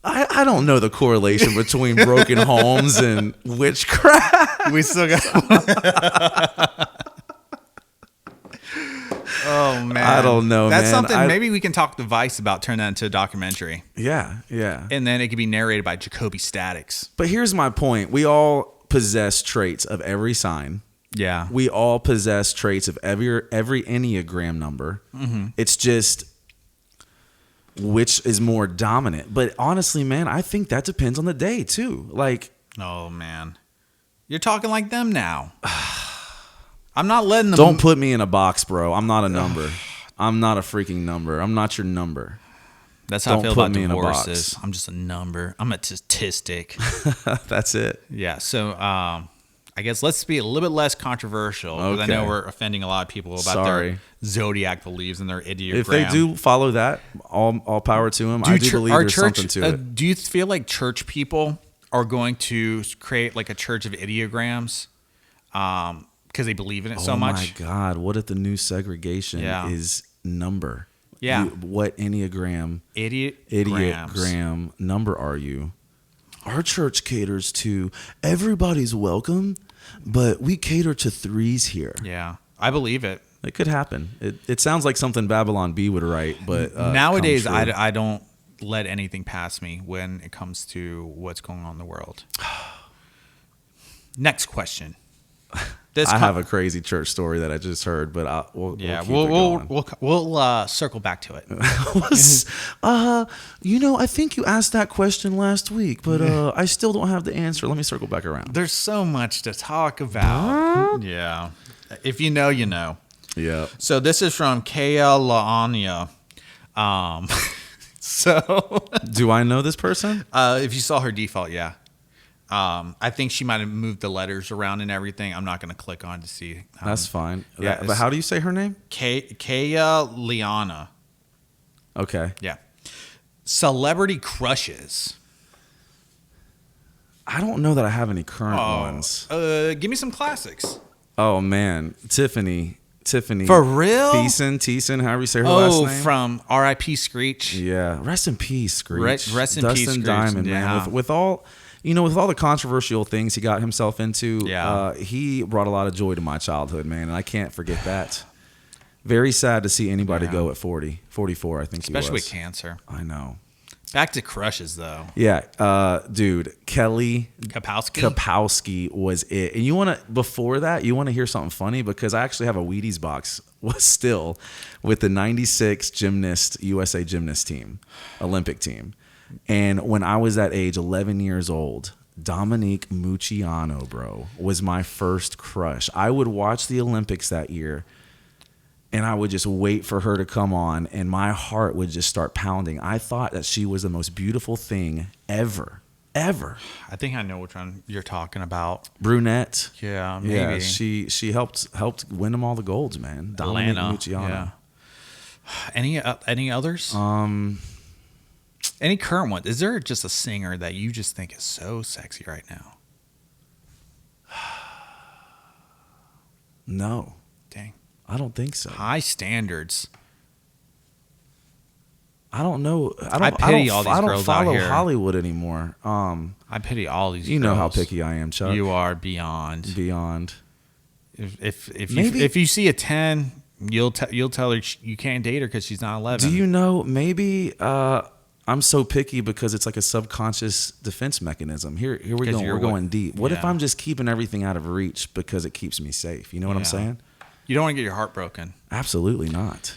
I don't know the correlation between broken homes and witchcraft.
We still got. Oh man,
I don't know.
That's
man.
something. Maybe we can talk to Vice about. Turn that into a documentary.
Yeah.
And then it could be narrated by Jacoby Statics.
But here's my point: we all possess traits of every sign.
Yeah.
We all possess traits of every Enneagram number. Mm-hmm. It's just which is more dominant. But honestly, man, I think that depends on the day too. Like,
oh man, you're talking like them now. I'm not letting them.
Don't put me in a box, bro. I'm not a number. I'm not a freaking number. I'm not your number.
That's how I feel about divorces. I'm just a number. I'm a statistic.
That's it.
Yeah. So I guess let's be a little bit less controversial. Because I know we're offending a lot of people about their Zodiac beliefs and their Enneagram.
If they do follow that, all power to them. I do believe there's something to it.
Do you feel like church people are going to create like a church of Enneagrams? Because they believe in it so much.
Oh my God! What if the new segregation is number?
Yeah.
What Enneagram number are you? Our church caters to everybody's welcome, but we cater to 3s here.
Yeah, I believe it.
It could happen. It sounds like something Babylon B would write, but
nowadays I don't let anything pass me when it comes to what's going on in the world. Next question.
I have a crazy church story that I just heard, but we'll keep it going.
We'll circle back to it.
I think you asked that question last week, but I still don't have the answer. Let me circle back around.
There's so much to talk about. Yeah. If you know, you know.
Yeah.
So this is from Kaya Laanya. So
do I know this person?
If you saw her default, yeah. I think she might have moved the letters around and everything. I'm not going to click on to see.
That's fine.
Yeah,
but how do you say her name?
Kaya Liana.
Okay.
Yeah. Celebrity crushes.
I don't know that I have any current ones.
Give me some classics.
Oh man, Tiffany.
For real?
Thiessen, however you say her last name.
From R.I.P. Screech.
Yeah, rest in peace, Screech.
Rest in peace,
Dustin
Screech.
Diamond,
Yeah.
man. With all the controversial things he got himself into,
Yeah.
He brought a lot of joy to my childhood, man, and I can't forget that. Very sad to see anybody go at 44, I think he was.
Especially with cancer.
I know.
Back to crushes, though.
Yeah, dude, Kelly
Kapowski
was it. And before that, you want to hear something funny? Because I actually have a Wheaties box still with the 96 USA gymnast team, Olympic team. And when I was that age, 11 years old, Dominique Mucciano, bro, was my first crush. I would watch the Olympics that year, and I would just wait for her to come on, and my heart would just start pounding. I thought that she was the most beautiful thing ever.
I think I know which one you're talking about.
Brunette.
Yeah, maybe.
Yeah, she helped win them all the golds, man. Dominique Mucciano.
Yeah. Any others? Any current ones? Is there just a singer that you just think is so sexy right now?
No.
Dang.
I don't think so.
High standards.
I don't know.
I pity all these girls out here.
I don't follow Hollywood anymore.
I pity all these girls.
You know how picky I am, Chuck.
You are beyond.
If
you see a 10, you'll tell her you can't date her because she's not 11.
Do you know, maybe I'm so picky because it's like a subconscious defense mechanism. Here we go. We're going deep. What if I'm just keeping everything out of reach because it keeps me safe? You know what I'm saying?
You don't want to get your heart broken.
Absolutely not.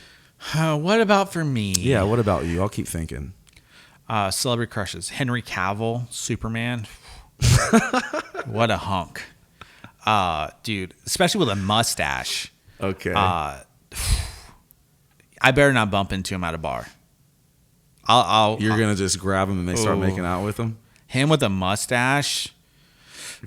What about for me?
Yeah, what about you? I'll keep thinking.
Celebrity crushes. Henry Cavill, Superman. What a hunk. Dude, especially with a mustache.
Okay.
I better not bump into him at a bar.
You're going to just grab him and they start making out with him?
Him with a mustache.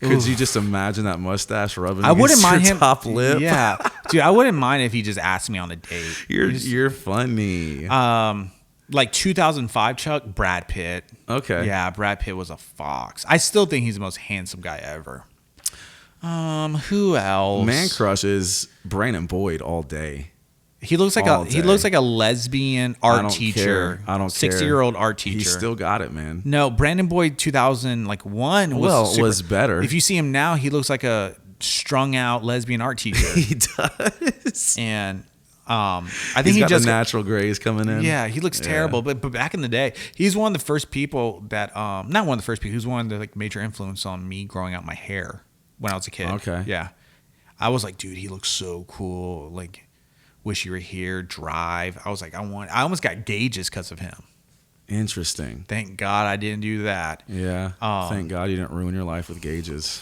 Could you just imagine that mustache rubbing
I wouldn't mind
your
him
top lip?
Yeah. Dude, I wouldn't mind if he just asked me on a date.
You're funny.
Like 2005 Chuck, Brad Pitt.
Okay.
Yeah, Brad Pitt was a fox. I still think he's the most handsome guy ever. Who else?
Man crushes Brandon Boyd all day.
He looks like a lesbian art teacher.
I don't care.
60-year-old art teacher.
He still got it, man.
No, Brandon Boyd 2001
was better.
If you see him now, he looks like a strung out lesbian art teacher.
He does.
And I think
he's got the natural grays coming in.
Yeah, he looks terrible. But back in the day, he's one of the first people that not one of the first people. He was one of the major influence on me growing out my hair when I was a kid.
Okay.
Yeah, I was like, dude, he looks so cool. Like, wish you were here. Drive. I was like, I almost got gauges because of him.
Interesting.
Thank God I didn't do that.
Yeah. Thank God you didn't ruin your life with gauges.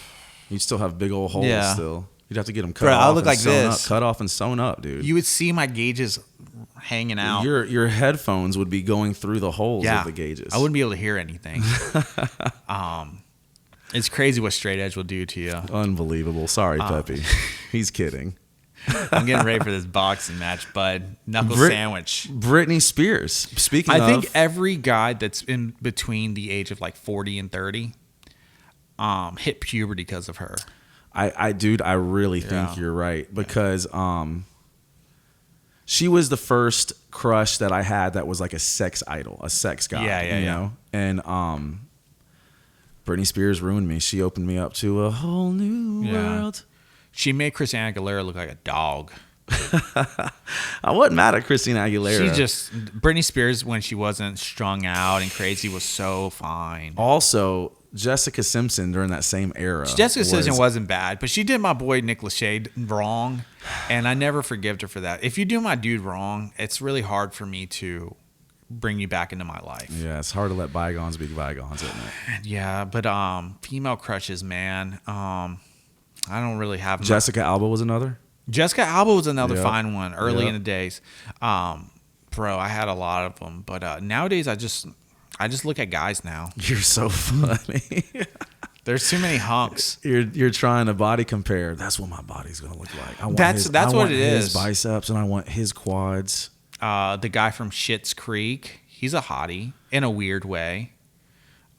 You'd still have big old holes still. You'd have to get them cut off.
I look like this.
Cut off and sewn up, dude.
You would see my gauges hanging out.
Your headphones would be going through the holes of the gauges.
I wouldn't be able to hear anything. It's crazy what straight edge will do to you.
Unbelievable. Sorry, Peppy. He's kidding.
I'm getting ready for this boxing match, bud. Knuckle sandwich.
Britney Spears. Speaking of,
I think every guy that's in between the age of like 40 and 30 hit puberty because of her.
Dude, I really think you're right because she was the first crush that I had that was like a sex idol, a sex guy. You know? And Britney Spears ruined me. She opened me up to a whole new world.
She made Christina Aguilera look like a dog.
I wasn't mad at Christina Aguilera.
Britney Spears, when she wasn't strung out and crazy, was so fine.
Also, Jessica Simpson during that same era.
Jessica Simpson wasn't bad, but she did my boy Nick Lachey wrong, and I never forgave her for that. If you do my dude wrong, it's really hard for me to bring you back into my life.
Yeah, it's hard to let bygones be bygones, isn't it?
Yeah, but female crushes, man. I don't really have
Jessica Alba was another.
Jessica Alba was another fine one early
Yep.
in the days. Bro, I had a lot of them, but nowadays I just look at guys now.
You're so funny.
There's too many hunks.
You're trying to body compare. That's what my body's gonna look like. I want
That's what it
his
is.
Biceps, and I want his quads.
The guy from Schitt's Creek, he's a hottie in a weird way.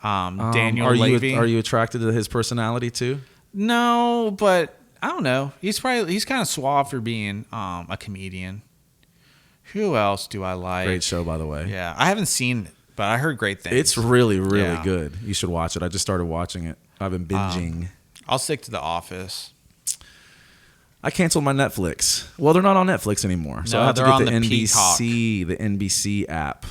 Daniel Levy.
Are you attracted to his personality too?
No, but I don't know. He's kind of suave for being a comedian. Who else do I like?
Great show, by the way.
Yeah, I haven't seen it, but I heard great things.
It's really, really good. You should watch it. I just started watching it. I've been binging.
I'll stick to The Office.
I canceled my Netflix. Well, they're not on Netflix anymore, so
No,
I have to
they're
get
on
the
the
NBC, the NBC app.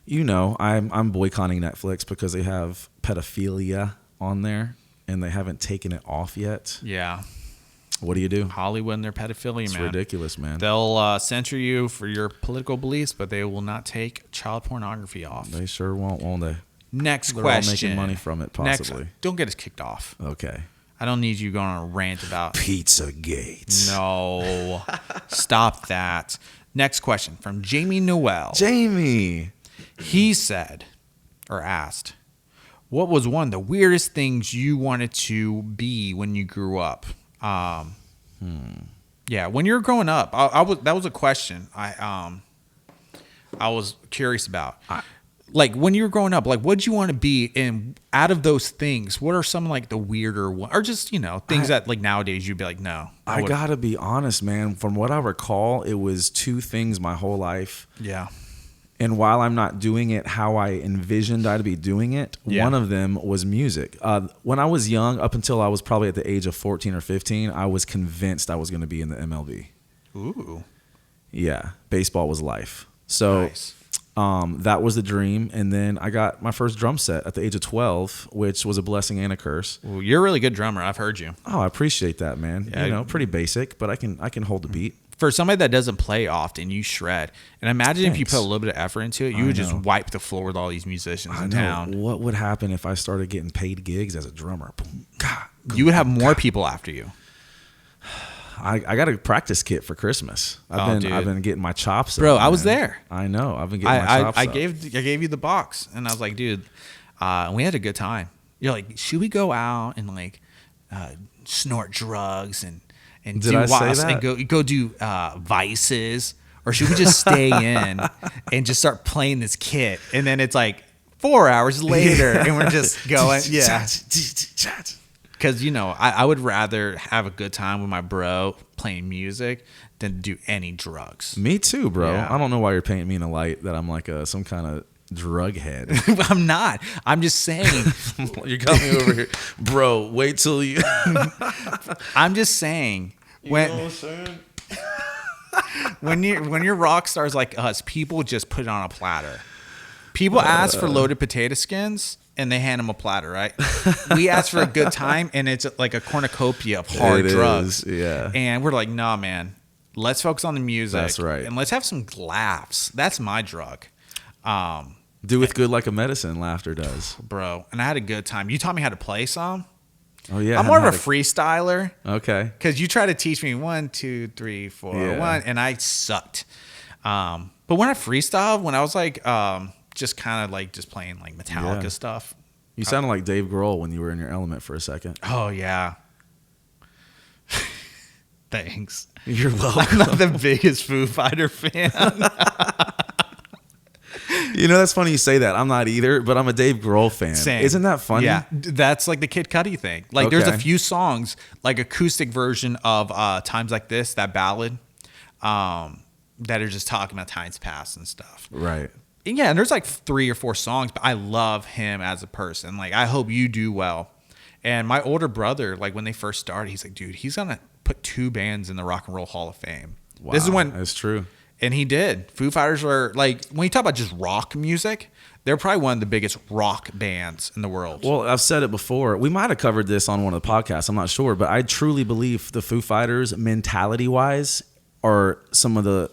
You know, I'm boycotting Netflix because they have pedophilia on there, and they haven't taken it off yet.
Yeah.
What do you do?
Hollywood and their pedophilia,
It's
man.
ridiculous, man.
They'll censor you for your political beliefs, but they will not take child pornography off.
They sure won't they?
Next
They're
question.
all making money from it, possibly.
Don't get us kicked off.
Okay.
I don't need you going on a rant about
Pizzagate.
No. Stop that. Next question from Jamie Noel.
Jamie.
He said, or asked, what was one of the weirdest things you wanted to be when you grew up? Yeah, when you were growing up, that was a question I was curious about. Like when you were growing up, like what did you want to be? And out of those things, what are some like the weirder one, or just things that like nowadays you'd be like, no.
I gotta be honest, man. From what I recall, it was two things my whole life.
Yeah.
And while I'm not doing it how I envisioned I'd be doing it, one of them was music. When I was young, up until I was probably at the age of 14 or 15, I was convinced I was going to be in the MLB.
Ooh.
Yeah, baseball was life. So
Nice.
that was the dream. And then I got my first drum set at the age of 12, which was a blessing and a curse.
Well, you're a really good drummer. I've heard you.
Oh, I appreciate that, man.
Yeah.
Pretty basic, but I can hold the beat.
For somebody that doesn't play often, you shred. And imagine if you put a little bit of effort into it, you would just wipe the floor with all these musicians in town.
What would happen if I started getting paid gigs as a drummer? Boom, God,
You would have more people after you.
I got a practice kit for Christmas. I've been getting my chops up.
Bro, I
man.
was there.
I know. I've been getting my chops
I
up.
gave you the box, and I was like, dude, we had a good time. You're like, should we go out and like snort drugs and
Did
do
I say
was
that?
and go do vices, or should we just stay in and just start playing this kit? And then it's like 4 hours later, and we're just going, yeah. Because I would rather have a good time with my bro playing music than do any drugs.
Me too, bro.
Yeah.
I don't know why you're painting me in a light that I'm like some kind of drug head.
I'm not. I'm just saying.
You got me over here, bro. Wait till you.
I'm just saying. When you're rock stars like us, people just put it on a platter. People ask for loaded potato skins, and they hand them a platter, right? We ask for a good time, and it's like a cornucopia of hard drugs.
Yeah.
And we're like, nah, man. Let's focus on the music.
That's right.
And let's have some laughs. That's my drug.
Do with good like a medicine, laughter does.
Bro. And I had a good time. You taught me how to play some.
Oh, yeah.
I'm more of a freestyler.
Okay.
Because you try to teach me 1, 2, 3, 4,
Yeah.
1, and I sucked. But when I freestyled, when I was like, just kind of like just playing like Metallica stuff.
You sounded like Dave Grohl when you were in your element for a second.
Oh yeah. Thanks.
You're welcome.
I'm not the biggest Foo Fighter fan.
That's funny you say that. I'm not either, but I'm a Dave Grohl fan.
Same.
Isn't that funny?
Yeah, that's like the Kid Cudi thing. Like there's a few songs, like acoustic version of Times Like This, that ballad, that are just talking about times past and stuff.
Right.
And yeah, and there's like 3 or 4 songs, but I love him as a person. Like I hope you do well. And my older brother, like when they first started, he's like, dude, he's gonna put 2 bands in the Rock and Roll Hall of Fame.
Wow,
This is when
that's true.
And he did. Foo Fighters were like, when you talk about just rock music, they're probably one of the biggest rock bands in the world.
Well, I've said it before. We might have covered this on one of the podcasts. I'm not sure, but I truly believe the Foo Fighters, mentality-wise, are some of the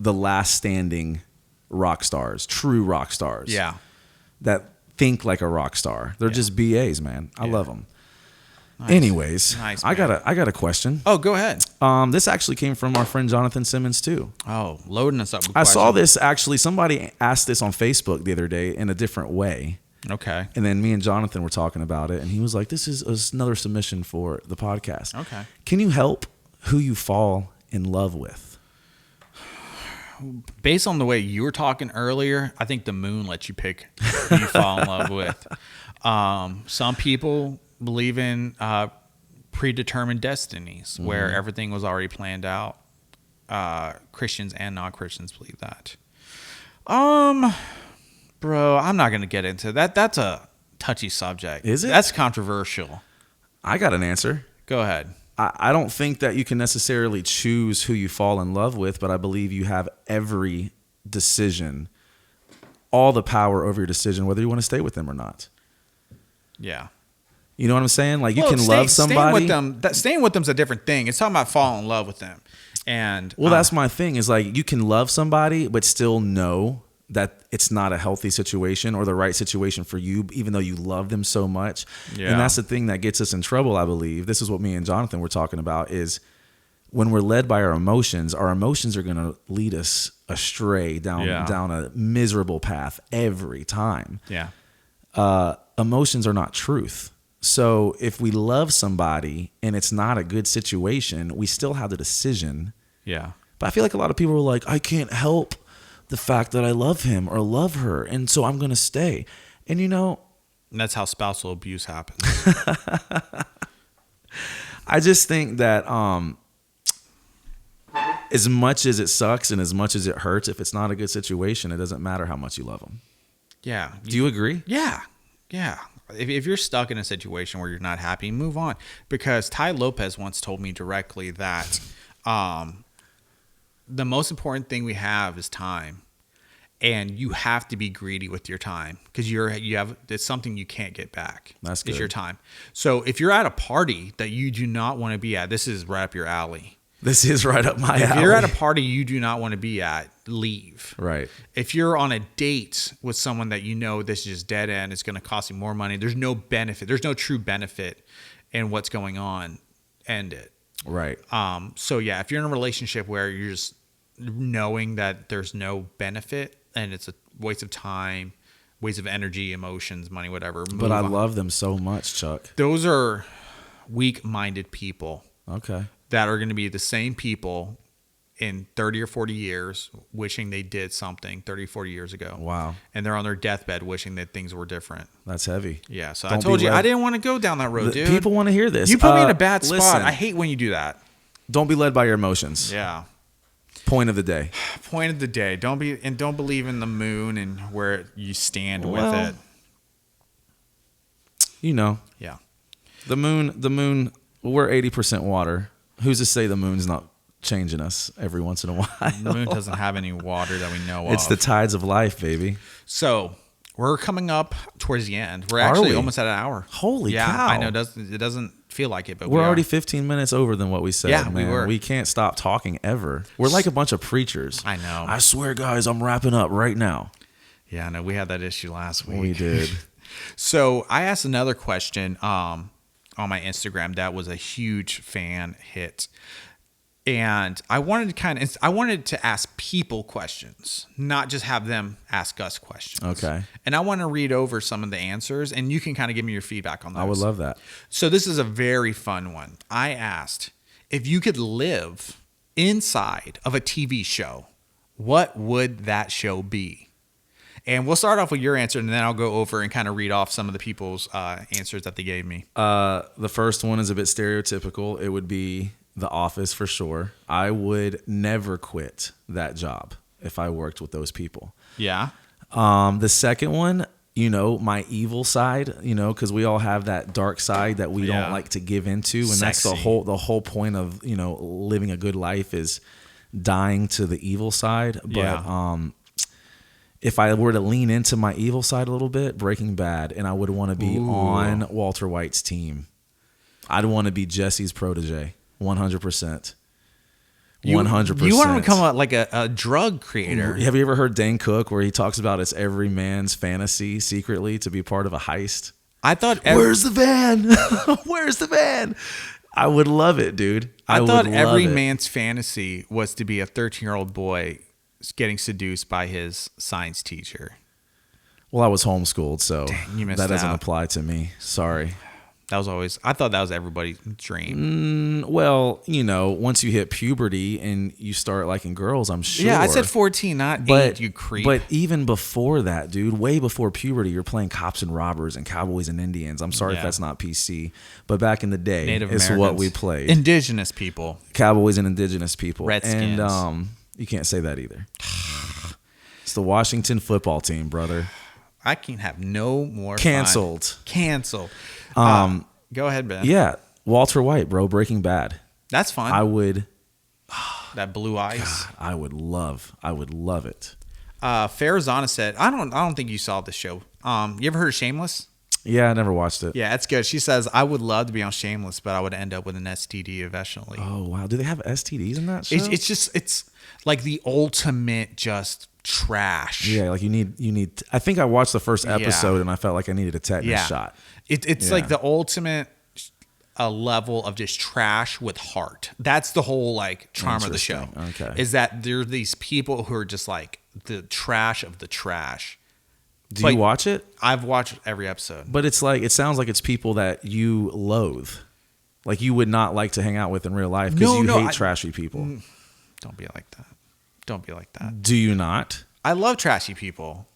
last standing rock stars, true rock stars.
Yeah.
That think like a rock star. They're just BAs, man. I love them.
Nice.
Anyways,
Nice,
I got a question.
Oh, go ahead.
This actually came from our friend Jonathan Simmons too.
Oh, loading us up with
I saw
questions.
this actually. Somebody asked this on Facebook the other day in a different way.
Okay.
And then me and Jonathan were talking about it, and he was like, "This is another submission for the podcast.
Okay.
Can you help who you fall in love with?"
Based on the way you were talking earlier, I think the moon lets you pick who you fall in love with. Some people believe in predetermined destinies where everything was already planned out. Christians and non-Christians believe that. Bro, I'm not gonna get into that. That's a touchy subject.
Is it?
That's controversial.
I got an answer.
Go ahead.
I don't think that you can necessarily choose who you fall in love with, but I believe you have every decision, all the power over your decision, whether you want to stay with them or not.
Yeah.
You know what I'm saying? Like, you can love somebody.
Staying with them's a different thing. It's talking about falling in love with them. And
Well, that's my thing, is like, you can love somebody but still know that it's not a healthy situation or the right situation for you, even though you love them so much.
Yeah.
And that's the thing that gets us in trouble, I believe. This is what me and Jonathan were talking about, is when we're led by our emotions are going to lead us astray down a miserable path every time.
Yeah.
Emotions are not truth. So if we love somebody and it's not a good situation, we still have the decision.
Yeah.
But I feel like a lot of people are like, I can't help the fact that I love him or love her, and so I'm going to stay. And
And that's how spousal abuse happens.
I just think that as much as it sucks and as much as it hurts, if it's not a good situation, it doesn't matter how much you love them.
Yeah.
Do you agree?
Yeah. Yeah. If you're stuck in a situation where you're not happy, move on. Because Ty Lopez once told me directly that the most important thing we have is time. And you have to be greedy with your time, because it's something you can't get back.
That's good.
It's your time. So if you're at a party that you do not want to be at, this is right up your alley.
This is right up my alley.
If you're at a party you do not want to be at, leave.
Right.
If you're on a date with someone that you know this is just dead end, it's going to cost you more money, there's no benefit, there's no true benefit in what's going on, end it.
Right.
So yeah, if you're in a relationship where you're just knowing that there's no benefit and it's a waste of time, waste of energy, emotions, money, whatever.
But I love them so much, Chuck.
Those are weak-minded people.
Okay.
That are going to be the same people in 30 or 40 years wishing they did something 30, 40 years ago.
Wow.
And they're on their deathbed wishing that things were different.
That's heavy.
Yeah, so
Don't
I told
be
you,
led-
I didn't want to go down that road, dude.
People want to hear this.
You put me in a bad spot.
listen,
I hate when you do that.
Don't be led by your emotions.
Yeah.
Point of the day.
Point of the day. Don't believe in the moon and where you stand with it. Yeah.
The moon, we're 80% water. Who's to say the moon's not changing us every once in a while?
The moon doesn't have any water that we know of.
It's the tides of life, baby.
So we're coming up towards the end. We're actually almost at an hour.
Holy cow.
I know it doesn't feel like it, but
we're
we
already
are.
15 minutes over than what we said.
Yeah,
man.
we were.
We can't stop talking ever. We're like a bunch of preachers.
I know.
I swear, guys, I'm wrapping up right now.
Yeah, I know. We had that issue last week.
We did.
So I asked another question on my Instagram that was a huge fan hit. And I wanted to ask people questions, not just have them ask us questions.
Okay.
And I want to read over some of the answers, and you can kind of give me your feedback on those.
I would love that.
So this is a very fun one. I asked, if you could live inside of a TV show, what would that show be? And we'll start off with your answer, and then I'll go over and kind of read off some of the people's answers that they gave me.
The first one is a bit stereotypical. It would be The Office for sure. I would never quit that job if I worked with those people.
Yeah.
The second one, my evil side, because we all have that dark side that we don't like to give into. And that's the whole point of, living a good life is dying to the evil side. But if I were to lean into my evil side a little bit, Breaking Bad, and I would want to be on Walter White's team. I'd want to be Jesse's protege, 100%. 100%.
You want to become a drug creator.
Have you ever heard Dane Cook where he talks about it's every man's fantasy secretly to be part of a heist?
I thought...
Where's the van? Where's the van? I would love it, dude.
I thought every man's fantasy was to be a 13-year-old boy getting seduced by his science teacher.
Well, I was homeschooled, so that doesn't
out.
apply to me. Sorry.
I thought that was everybody's dream.
Well, once you hit puberty and you start liking girls, I'm sure.
Yeah, I said 14, not 8, you creep.
But even before that, dude, way before puberty, you're playing cops and robbers and cowboys and Indians. I'm sorry if that's not PC, but back in the day,
Native
it's
Americans.
what we played.
Indigenous people.
Cowboys and indigenous people.
Redskins.
And you can't say that either. It's the Washington football team, brother.
I can't have no more
Canceled.
fun. Canceled. Go ahead, Ben.
Yeah, Walter White, bro, Breaking Bad.
That's fun.
I would.
That blue eyes.
God, I would love it.
Farazana said, I don't think you saw this show. You ever heard of Shameless?
Yeah, I never watched it.
Yeah, it's good. She says, I would love to be on Shameless, but I would end up with an STD eventually.
Oh, wow. Do they have STDs in that show?
It's like the ultimate just trash.
Yeah, like you need. I think I watched the first episode and I felt like I needed a tetanus shot.
It's like the ultimate level of just trash with heart. That's the whole charm of the show.
Okay,
is that there are these people who are just like the trash of the trash.
Do you watch it?
I've watched every episode,
but it's like it sounds like it's people that you loathe, like you would not like to hang out with in real life because you hate trashy people.
Don't be like that. Don't be like that.
Do you not?
I love trashy people.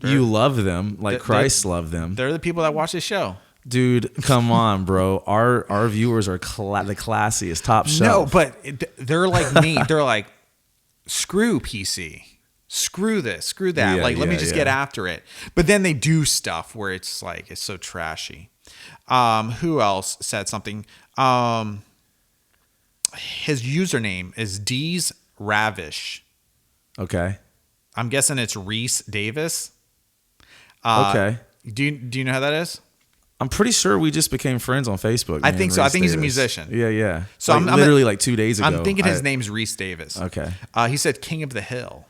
You love them like Christ loved them.
They're the people that watch this show.
Dude, come on, bro. Our viewers are the classiest, top shelf.
No, but they're like me. They're like, screw PC. Screw this. Screw that. Let me just get after it. But then they do stuff where it's like, it's so trashy. Who else said something? His username is D's Ravish.
Okay.
I'm guessing it's Reese Davis.
Okay.
Do you know how that is?
I'm pretty sure we just became friends on Facebook.
I think so. I think he's a musician.
Yeah.
So I'm
literally like 2 days ago.
I'm thinking his name's Reese Davis.
Okay.
He said King of the Hill.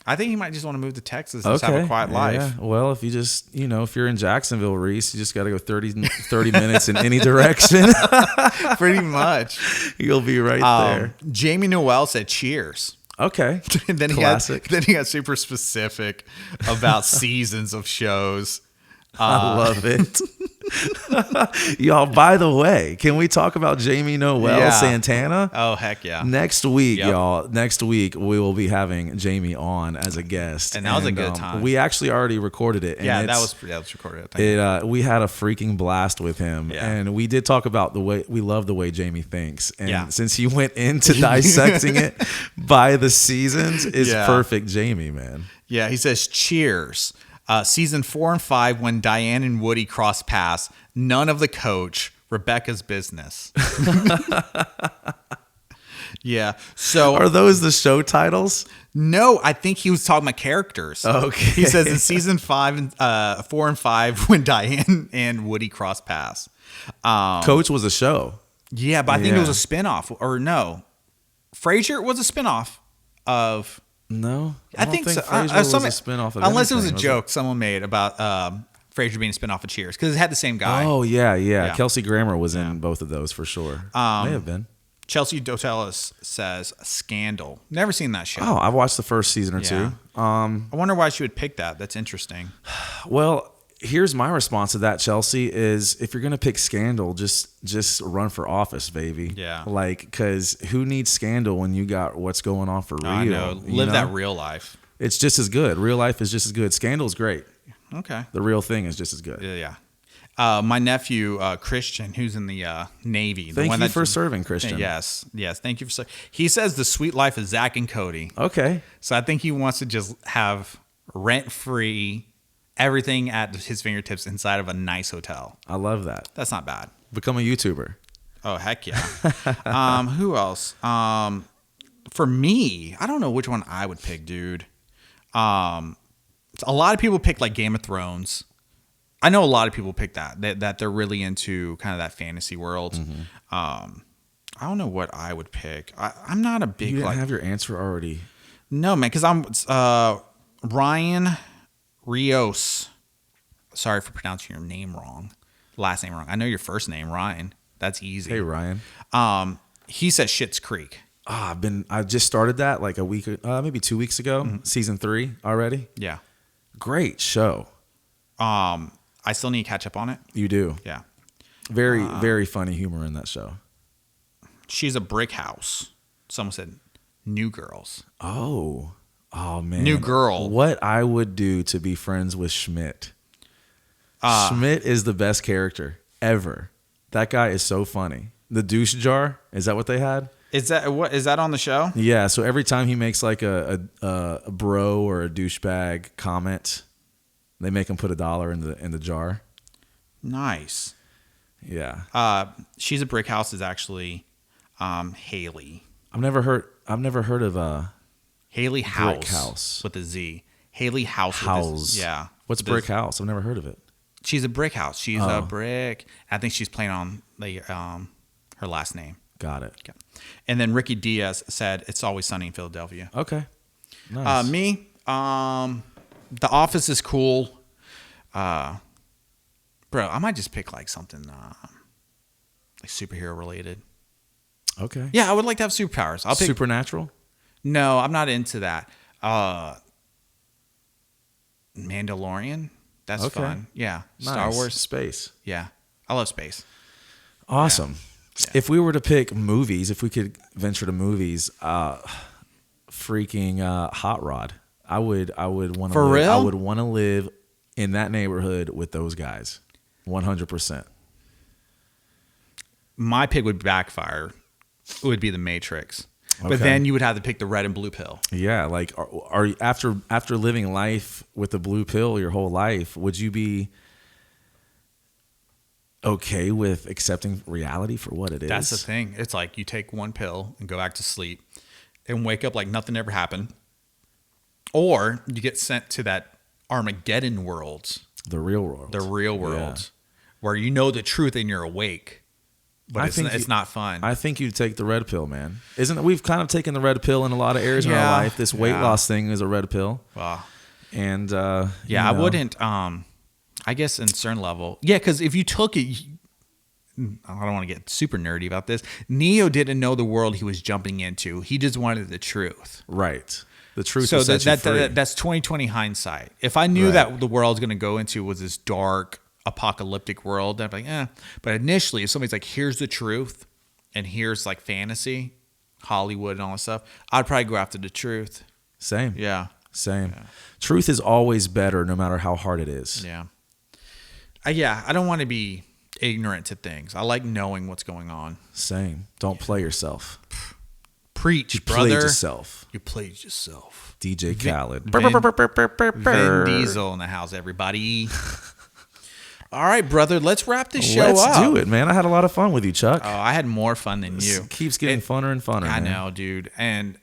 I think he might just want to move to Texas and just have a quiet life.
Yeah. Well, if you just, if you're in Jacksonville, Reese, you just got to go 30 minutes in any direction.
Pretty much.
You'll be right there.
Jamie Noel said cheers.
Okay.
And then
Classic.
he got super specific about seasons of shows.
I love it. Y'all, by the way, can we talk about Jamie Noel Santana?
Oh, heck yeah.
Next week, y'all. Next week, we will be having Jamie on as a guest.
And that was a good time.
We actually already recorded it.
And that was recorded.
We had a freaking blast with him. Yeah. And we did talk about we love the way Jamie thinks. And since he went into dissecting it by the seasons, is perfect Jamie, man.
Yeah, he says, cheers. Season 4 and 5, when Diane and Woody cross paths, none of the coach, Rebecca's business. Yeah. So
are those the show titles?
No, I think he was talking about characters.
Okay.
He says in season 4 and 5, when Diane and Woody cross paths.
Coach was a show.
Yeah, but I think it was a spinoff. Or no, Frasier was a spinoff of.
No,
I think so.
Frasier was a spinoff of
unless
anything,
it was a joke someone made about Frasier being a spinoff of Cheers, because it had the same guy.
Oh yeah. Kelsey Grammer was in both of those for sure. May have been.
Chelsea Dotelis says Scandal. Never seen that show.
Oh, I've watched the first season or two.
I wonder why she would pick that. That's interesting.
Well, here's my response to that, Chelsea, is if you're going to pick Scandal, just run for office, baby.
Yeah.
Because who needs Scandal when you got what's going on for real?
I know. Live that real life.
It's just as good. Real life is just as good. Scandal's great.
Okay.
The real thing is just as good.
Yeah. My nephew, Christian, who's in the Navy.
Thank you for serving, Christian.
Yes. Thank you for serving. He says the sweet life of Zach and Cody.
Okay.
So I think he wants to just have rent-free everything at his fingertips inside of a nice hotel.
I love that.
That's not bad.
Become a YouTuber.
Oh, heck yeah. Who else? For me, I don't know which one I would pick, dude. A lot of people pick like Game of Thrones. I know a lot of people pick that they're really into kind of that fantasy world. I don't know what I would pick. I'm not a big.
You didn't have your answer already.
No, man, because I'm Ryan Rios. Sorry for pronouncing your name wrong, last name wrong. I know your first name, Ryan. That's easy.
Hey, Ryan.
He said Schitt's Creek.
I just started that like a week, maybe 2 weeks ago. Season 3 already.
Yeah.
Great show.
I still need to catch up on it.
You do.
Yeah.
Very, very funny humor in that show.
She's a brick house. Someone said New Girls.
Oh man.
New Girl.
What I would do to be friends with Schmidt. Schmidt is the best character ever. That guy is so funny. The douche jar, is that what they had?
Is that on the show?
Yeah, so every time he makes like a bro or a douchebag comment, they make him put $1 in the jar.
Nice.
Yeah.
She's a brick house is actually Haley.
I've never heard of
Haley House.
Brick House
with a Z. Haley House.
House.
Yeah.
What's Brick House? I've never heard of it.
She's a brick house. She's a brick. I think she's playing on the her last name.
Got it.
Okay. And then Ricky Diaz said It's Always Sunny in Philadelphia.
Okay. Nice.
Me, The Office is cool. Bro, I might just pick like something like superhero related.
Okay.
Yeah, I would like to have superpowers. I'll pick
Supernatural?
No, I'm not into that. Mandalorian. That's fun. Yeah.
Nice.
Star Wars.
Space.
Yeah. I love space.
Awesome.
Yeah.
If we were to pick movies, if we could venture to movies, freaking Hot Rod. I would want to.
For real?
I would want to live in that neighborhood with those guys. 100%.
My pick would backfire. It would be The Matrix. But
Okay.
then you would have to pick the red and blue pill.
Yeah, like are you, after living life with the blue pill your whole life, would you be okay with accepting reality for what it is?
That's the thing. It's like you take one pill and go back to sleep and wake up like nothing ever happened. Or you get sent to that Armageddon world.
The real world.
The real world.
Yeah.
Where you know the truth and you're awake. But it's not fun.
I think you'd take the red pill, man. We've kind of taken the red pill in a lot of areas in our life. This weight loss thing is a red pill.
Wow.
And
I wouldn't I guess in a certain level. Yeah, because if you took it, I don't want to get super nerdy about this. Neo didn't know the world he was jumping into. He just wanted the truth.
Right. The truth
So
will set you free.
that's 2020 hindsight. If I knew that the world I was going to go into was this dark, apocalyptic world, I'd be like, But initially, if somebody's like, here's the truth, and here's like fantasy, Hollywood and all that stuff, I'd probably go after the truth.
Same.
Yeah.
Same. Yeah. Truth is always better no matter how hard it is.
Yeah. I don't want to be ignorant to things. I like knowing what's going on.
Same. Don't play yourself.
Preach,
you
brother.
Played yourself.
You played yourself.
DJ Khaled.
Vin Diesel in the house, everybody. All right, brother. Let's wrap this show up.
Let's do it, man. I had a lot of fun with you, Chuck.
Oh, I had more fun than you.
It keeps getting funner and funner.
I
man.
know, dude. And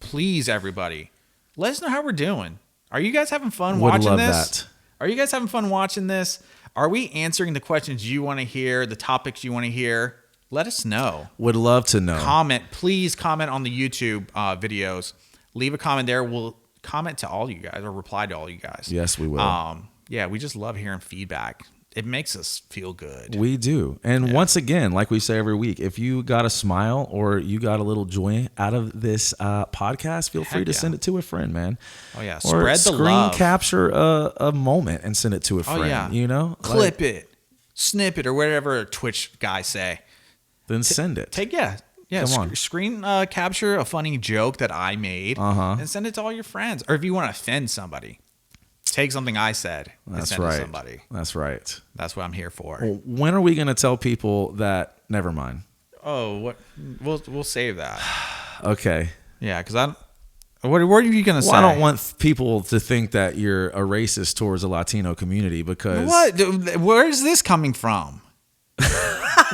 please, everybody, let us know how we're doing. Are you guys having fun watching this?
That.
Are you guys having fun watching this? Are we answering the questions you want to hear, the topics you want to hear? Let us know.
Would love to know.
Comment. Please comment on the YouTube videos. Leave a comment there. We'll comment to all you guys or reply to all you guys.
Yes, we will.
Yeah, we just love hearing feedback. It makes us feel good.
We do. And once again, like we say every week, if you got a smile or you got a little joy out of this podcast, feel free to send it to a friend, man.
Oh, yeah.
Or
Spread the love.
Screen capture a moment and send it to a friend.
Oh, yeah.
You know?
Clip it. Snip it or whatever Twitch guys say.
Then send it.
Come on. Screen capture a funny joke that I made and send it to all your friends. Or if you want to offend somebody, take something I said and send it to somebody.
That's right.
That's what I'm here for.
Well, when are we going to tell people that? Never mind.
Oh, what? We'll save that.
Okay.
Yeah, because What are you gonna say?
Well, I don't want people to think that you're a racist towards the Latino community because
what? Where is this coming from?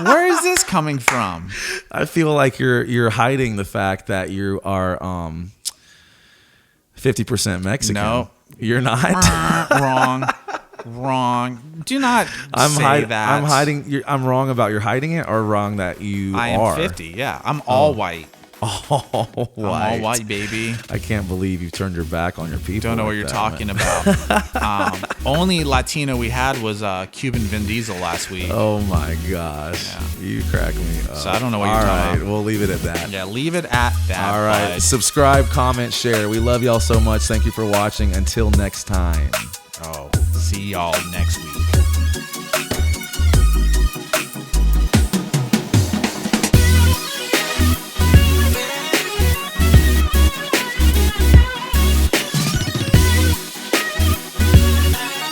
Where is this coming from?
I feel like you're hiding the fact that you are 50% Mexican.
No,
you're not.
Wrong. Do not say that.
I'm wrong about you're hiding it, or wrong that you are.
I am 50. Yeah, I'm all white.
All white.
I'm all white, baby.
I can't believe you turned your back on your people.
Don't know what you're talking about. Only Latino we had was Cuban Vin Diesel last week.
Oh my gosh. Yeah. You crack me up.
So I don't know what you're talking about.
All right, we'll leave it at that.
Yeah, leave it at that.
All right. Bud. Subscribe, comment, share. We love y'all so much. Thank you for watching. Until next time.
See y'all next week.